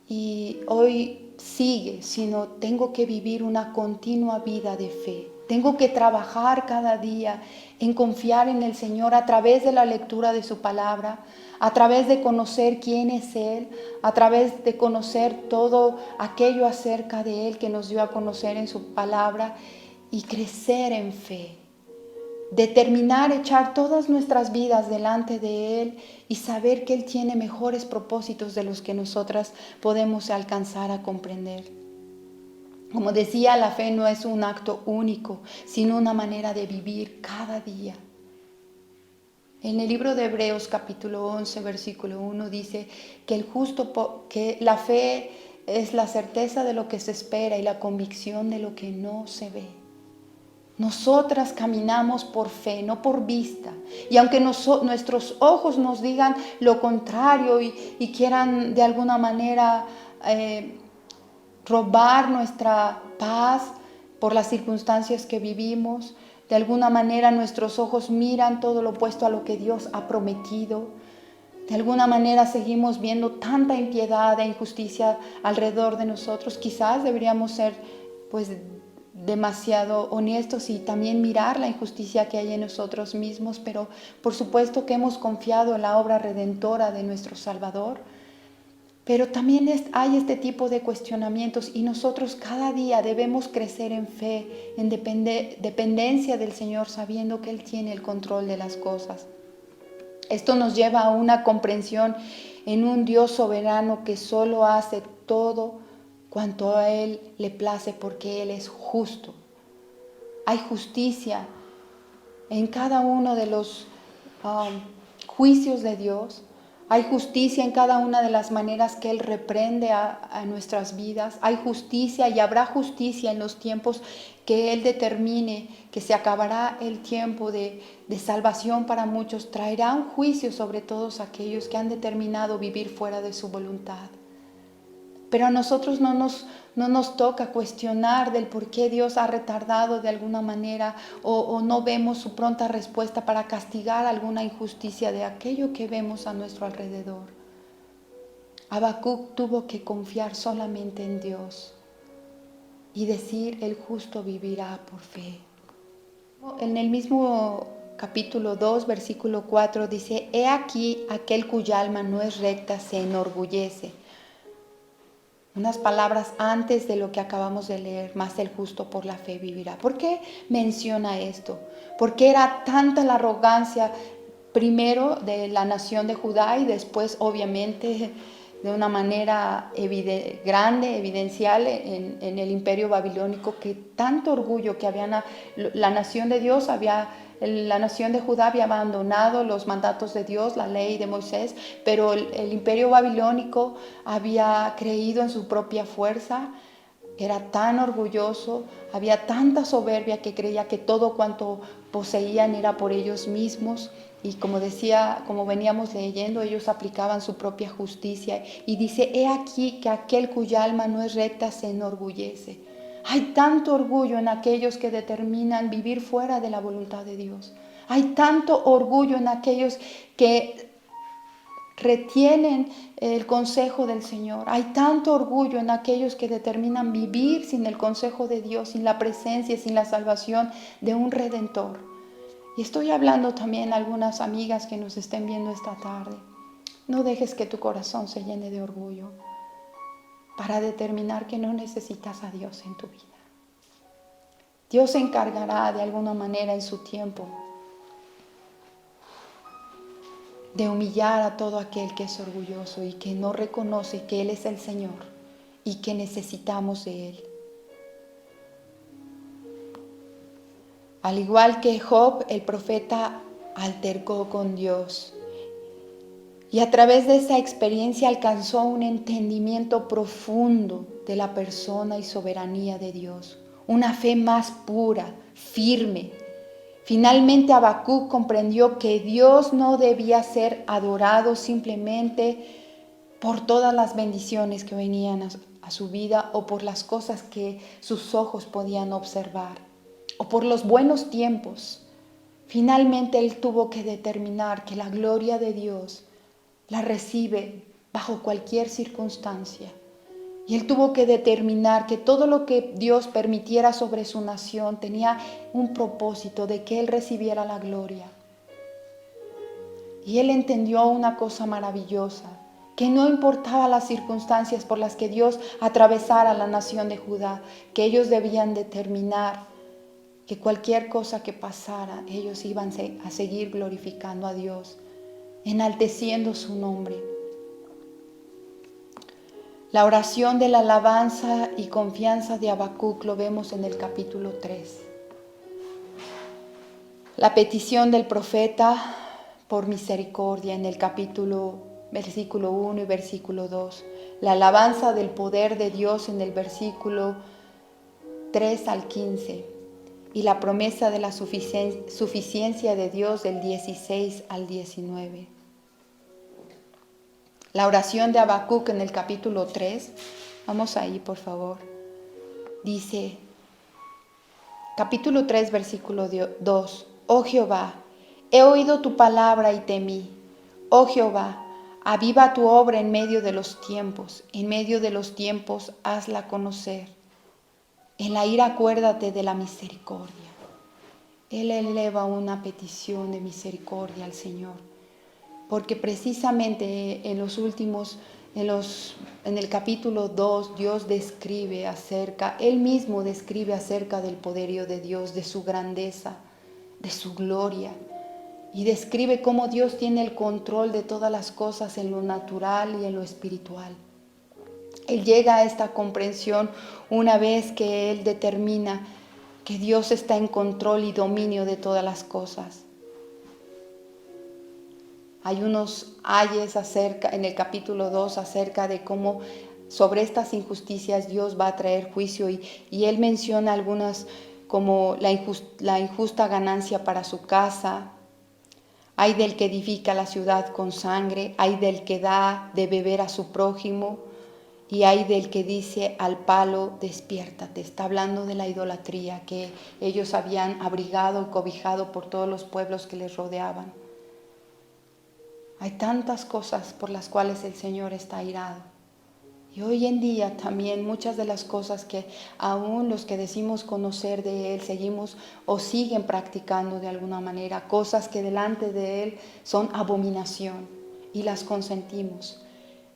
y hoy sigue, sino tengo que vivir una continua vida de fe. Tengo que trabajar cada día en confiar en el Señor a través de la lectura de su palabra, a través de conocer quién es Él, a través de conocer todo aquello acerca de Él que nos dio a conocer en su palabra y crecer en fe. Determinar echar todas nuestras vidas delante de Él y saber que Él tiene mejores propósitos de los que nosotras podemos alcanzar a comprender. Como decía, la fe no es un acto único, sino una manera de vivir cada día. En el libro de Hebreos capítulo 11, versículo 1 dice que la fe es la certeza de lo que se espera y la convicción de lo que no se ve. Nosotras caminamos por fe, no por vista. Y aunque nuestros ojos nos digan lo contrario y quieran de alguna manera robar nuestra paz por las circunstancias que vivimos, de alguna manera nuestros ojos miran todo lo opuesto a lo que Dios ha prometido. De alguna manera seguimos viendo tanta impiedad e injusticia alrededor de nosotros. Quizás deberíamos ser demasiado honestos y también mirar la injusticia que hay en nosotros mismos, pero por supuesto que hemos confiado en la obra redentora de nuestro Salvador. Pero también hay este tipo de cuestionamientos y nosotros cada día debemos crecer en fe, en dependencia del Señor, sabiendo que Él tiene el control de las cosas. Esto nos lleva a una comprensión en un Dios soberano que solo hace todo cuanto a Él le place porque Él es justo. Hay justicia en cada uno de los juicios de Dios. Hay justicia en cada una de las maneras que Él reprende a nuestras vidas. Hay justicia y habrá justicia en los tiempos que Él determine que se acabará el tiempo de salvación para muchos. Traerá un juicio sobre todos aquellos que han determinado vivir fuera de su voluntad. Pero a nosotros no nos toca cuestionar del por qué Dios ha retardado de alguna manera o no vemos su pronta respuesta para castigar alguna injusticia de aquello que vemos a nuestro alrededor. Habacuc tuvo que confiar solamente en Dios y decir: el justo vivirá por fe. En el mismo capítulo 2, versículo 4 dice: he aquí aquel cuya alma no es recta se enorgullece. Unas palabras antes de lo que acabamos de leer: más el justo por la fe vivirá. ¿Por qué menciona esto? Porque era tanta la arrogancia, primero de la nación de Judá y después obviamente de una manera grande, evidencial en el imperio babilónico, que tanto orgullo que la nación de Dios la nación de Judá había abandonado los mandatos de Dios, la ley de Moisés, pero el imperio babilónico había creído en su propia fuerza, era tan orgulloso, había tanta soberbia que creía que todo cuanto poseían era por ellos mismos. Y como decía, como veníamos leyendo, ellos aplicaban su propia justicia. Y dice: he aquí que aquel cuya alma no es recta se enorgullece. Hay tanto orgullo en aquellos que determinan vivir fuera de la voluntad de Dios. Hay tanto orgullo en aquellos que retienen el consejo del Señor. Hay tanto orgullo en aquellos que determinan vivir sin el consejo de Dios, sin la presencia, sin la salvación de un Redentor. Y estoy hablando también a algunas amigas que nos estén viendo esta tarde. No dejes que tu corazón se llene de orgullo para determinar que no necesitas a Dios en tu vida. Dios se encargará de alguna manera en su tiempo de humillar a todo aquel que es orgulloso y que no reconoce que Él es el Señor y que necesitamos de Él. Al igual que Job, el profeta altercó con Dios y a través de esa experiencia alcanzó un entendimiento profundo de la persona y soberanía de Dios, una fe más pura, firme. Finalmente Habacuc comprendió que Dios no debía ser adorado simplemente por todas las bendiciones que venían a su vida o por las cosas que sus ojos podían observar o por los buenos tiempos. Finalmente él tuvo que determinar que la gloria de Dios la recibe bajo cualquier circunstancia. Y él tuvo que determinar que todo lo que Dios permitiera sobre su nación tenía un propósito de que él recibiera la gloria. Y él entendió una cosa maravillosa, que no importaba las circunstancias por las que Dios atravesara la nación de Judá, que ellos debían determinar que cualquier cosa que pasara, ellos iban a seguir glorificando a Dios, enalteciendo su nombre. La oración de la alabanza y confianza de Habacuc lo vemos en el capítulo 3. La petición del profeta por misericordia en el versículo 1 y versículo 2. La alabanza del poder de Dios en el versículo 3 al 15. Y la promesa de la suficiencia de Dios del 16 al 19. La oración de Habacuc en el capítulo 3, vamos ahí por favor, dice, capítulo 3, versículo 2, oh Jehová, he oído tu palabra y temí, oh Jehová, aviva tu obra en medio de los tiempos hazla conocer, en la ira acuérdate de la misericordia. Él eleva una petición de misericordia al Señor. Porque precisamente en el capítulo 2, Dios Él mismo describe acerca del poderío de Dios, de su grandeza, de su gloria. Y describe cómo Dios tiene el control de todas las cosas en lo natural y en lo espiritual. Él llega a esta comprensión una vez que Él determina que Dios está en control y dominio de todas las cosas. Hay unos ayes en el capítulo 2 acerca de cómo sobre estas injusticias Dios va a traer juicio y él menciona algunas como la injusta ganancia para su casa. Hay del que edifica la ciudad con sangre, hay del que da de beber a su prójimo y hay del que dice al palo, despiértate. Está hablando de la idolatría que ellos habían abrigado y cobijado por todos los pueblos que les rodeaban. Hay tantas cosas por las cuales el Señor está airado. Y hoy en día también muchas de las cosas que aún los que decimos conocer de Él seguimos o siguen practicando de alguna manera, cosas que delante de Él son abominación y las consentimos.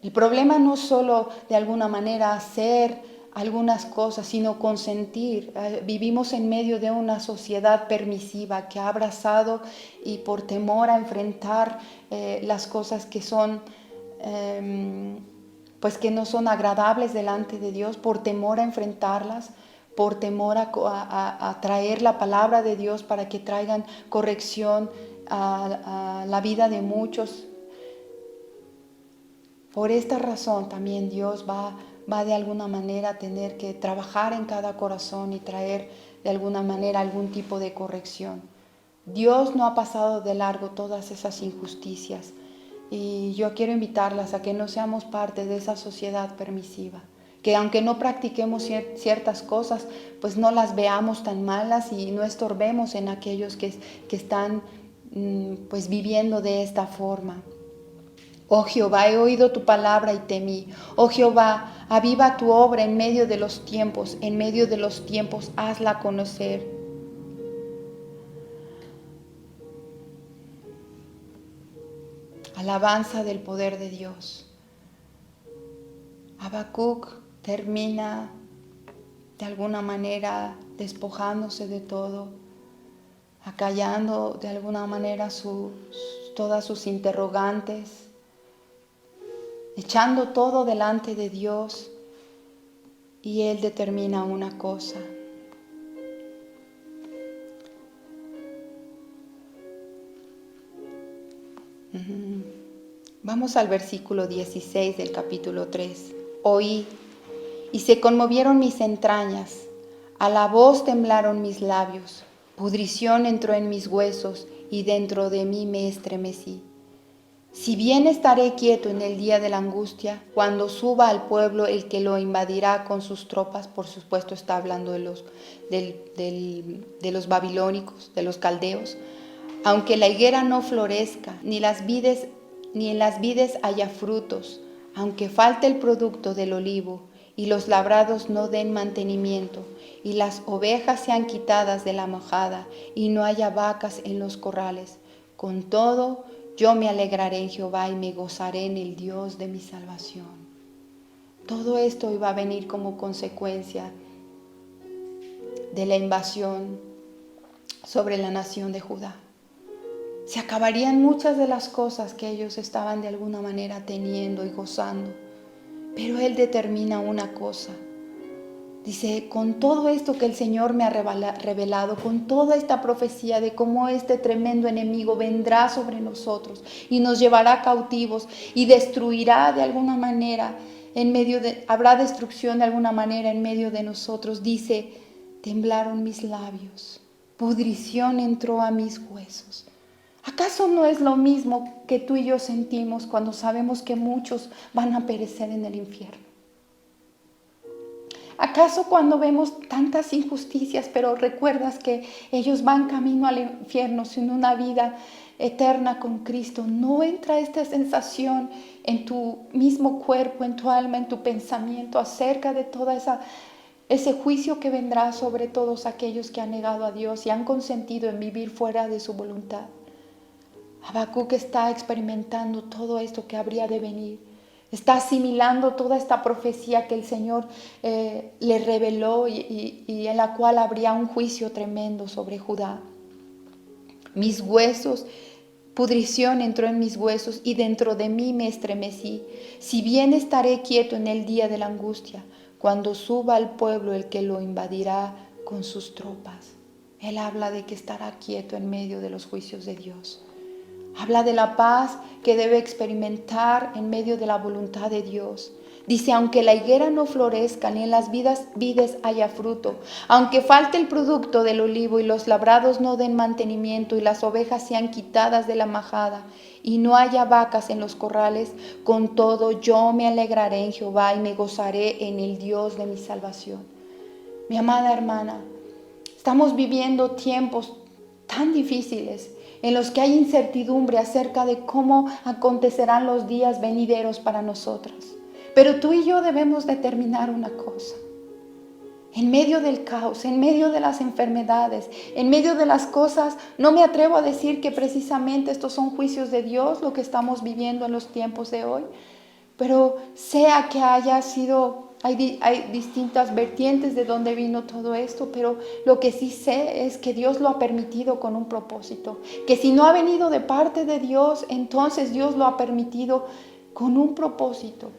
El problema no solo de alguna manera hacer algunas cosas, sino consentir. Vivimos en medio de una sociedad permisiva que ha abrazado y por temor a enfrentar las cosas que son, pues que no son agradables delante de Dios, por temor a enfrentarlas, por temor a traer la palabra de Dios para que traigan corrección a la vida de muchos. Por esta razón también Dios va de alguna manera a tener que trabajar en cada corazón y traer de alguna manera algún tipo de corrección. Dios no ha pasado de largo todas esas injusticias y yo quiero invitarlas a que no seamos parte de esa sociedad permisiva, que aunque no practiquemos ciertas cosas, pues no las veamos tan malas y no estorbemos en aquellos que están pues viviendo de esta forma. Oh Jehová, he oído tu palabra y temí. Oh Jehová, aviva tu obra en medio de los tiempos hazla conocer. Alabanza del poder de Dios. Habacuc termina de alguna manera despojándose de todo, acallando de alguna manera todas sus interrogantes, echando todo delante de Dios, y Él determina una cosa. Vamos al versículo 16 del capítulo 3. Oí, y se conmovieron mis entrañas, a la voz temblaron mis labios, pudrición entró en mis huesos, y dentro de mí me estremecí. Si bien estaré quieto en el día de la angustia, cuando suba al pueblo el que lo invadirá con sus tropas, por supuesto está hablando de los babilónicos, de los caldeos, aunque la higuera no florezca, ni en las vides haya frutos, aunque falte el producto del olivo, y los labrados no den mantenimiento, y las ovejas sean quitadas de la majada, y no haya vacas en los corrales, con todo yo me alegraré en Jehová y me gozaré en el Dios de mi salvación. Todo esto iba a venir como consecuencia de la invasión sobre la nación de Judá. Se acabarían muchas de las cosas que ellos estaban de alguna manera teniendo y gozando. Pero Él determina una cosa. Dice, con todo esto que el Señor me ha revelado, con toda esta profecía de cómo este tremendo enemigo vendrá sobre nosotros y nos llevará cautivos y destruirá de alguna manera, habrá destrucción de alguna manera en medio de nosotros. Dice, temblaron mis labios, pudrición entró a mis huesos. ¿Acaso no es lo mismo que tú y yo sentimos cuando sabemos que muchos van a perecer en el infierno? ¿Acaso cuando vemos tantas injusticias, pero recuerdas que ellos van camino al infierno sin una vida eterna con Cristo, no entra esta sensación en tu mismo cuerpo, en tu alma, en tu pensamiento acerca de toda ese juicio que vendrá sobre todos aquellos que han negado a Dios y han consentido en vivir fuera de su voluntad? Habacuc está experimentando todo esto que habría de venir. Está asimilando toda esta profecía que el Señor le reveló y en la cual habría un juicio tremendo sobre Judá. Mis huesos, pudrición entró en mis huesos y dentro de mí me estremecí. Si bien estaré quieto en el día de la angustia, cuando suba al pueblo el que lo invadirá con sus tropas. Él habla de que estará quieto en medio de los juicios de Dios. Habla de la paz que debe experimentar en medio de la voluntad de Dios. Dice, aunque la higuera no florezca, ni en las vides haya fruto, aunque falte el producto del olivo y los labrados no den mantenimiento y las ovejas sean quitadas de la majada y no haya vacas en los corrales, con todo yo me alegraré en Jehová y me gozaré en el Dios de mi salvación. Mi amada hermana, estamos viviendo tiempos tan difíciles en los que hay incertidumbre acerca de cómo acontecerán los días venideros para nosotras. Pero tú y yo debemos determinar una cosa. En medio del caos, en medio de las enfermedades, en medio de las cosas, no me atrevo a decir que precisamente estos son juicios de Dios, lo que estamos viviendo en los tiempos de hoy, pero sea que haya sido... Hay distintas vertientes de dónde vino todo esto, pero lo que sí sé es que Dios lo ha permitido con un propósito. Que si no ha venido de parte de Dios, entonces Dios lo ha permitido con un propósito.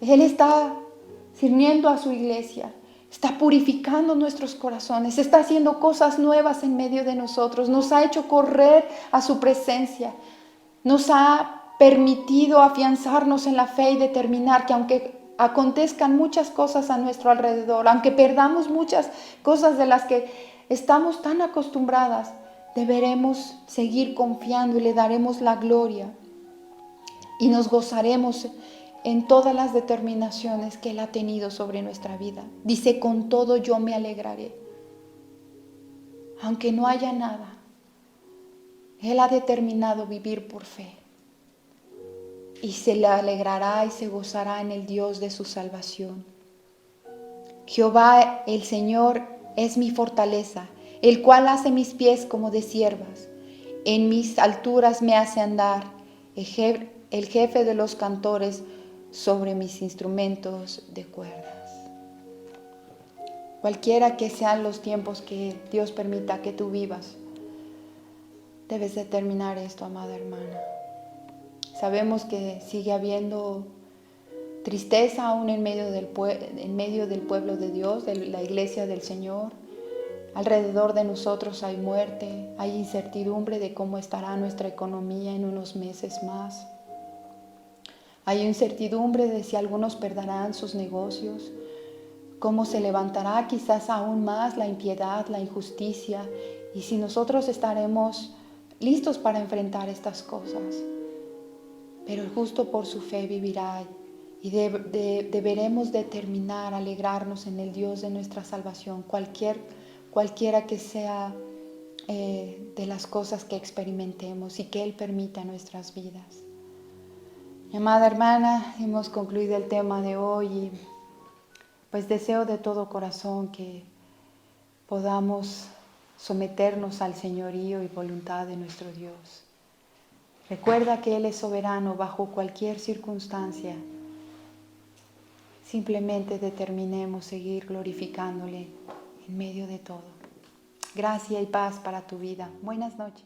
Él está sirviendo a su iglesia, está purificando nuestros corazones, está haciendo cosas nuevas en medio de nosotros, nos ha hecho correr a su presencia, nos ha permitido afianzarnos en la fe y determinar que aunque acontezcan muchas cosas a nuestro alrededor, aunque perdamos muchas cosas de las que estamos tan acostumbradas, deberemos seguir confiando y le daremos la gloria y nos gozaremos en todas las determinaciones que Él ha tenido sobre nuestra vida. Dice, con todo yo me alegraré. Aunque no haya nada, Él ha determinado vivir por fe. Y se le alegrará y se gozará en el Dios de su salvación. Jehová el Señor es mi fortaleza, el cual hace mis pies como de ciervas. En mis alturas me hace andar, el jefe de los cantores sobre mis instrumentos de cuerdas. Cualquiera que sean los tiempos que Dios permita que tú vivas, debes determinar esto, amada hermana. Sabemos que sigue habiendo tristeza aún en medio del pueblo de Dios, de la iglesia del Señor. Alrededor de nosotros hay muerte, hay incertidumbre de cómo estará nuestra economía en unos meses más. Hay incertidumbre de si algunos perderán sus negocios, cómo se levantará quizás aún más la impiedad, la injusticia, y si nosotros estaremos listos para enfrentar estas cosas. Pero el justo por su fe vivirá y deberemos determinar, alegrarnos en el Dios de nuestra salvación, cualquiera que sea de las cosas que experimentemos y que Él permita en nuestras vidas. Mi amada hermana, hemos concluido el tema de hoy y pues deseo de todo corazón que podamos someternos al señorío y voluntad de nuestro Dios. Recuerda que Él es soberano bajo cualquier circunstancia. Simplemente determinemos seguir glorificándole en medio de todo. Gracia y paz para tu vida. Buenas noches.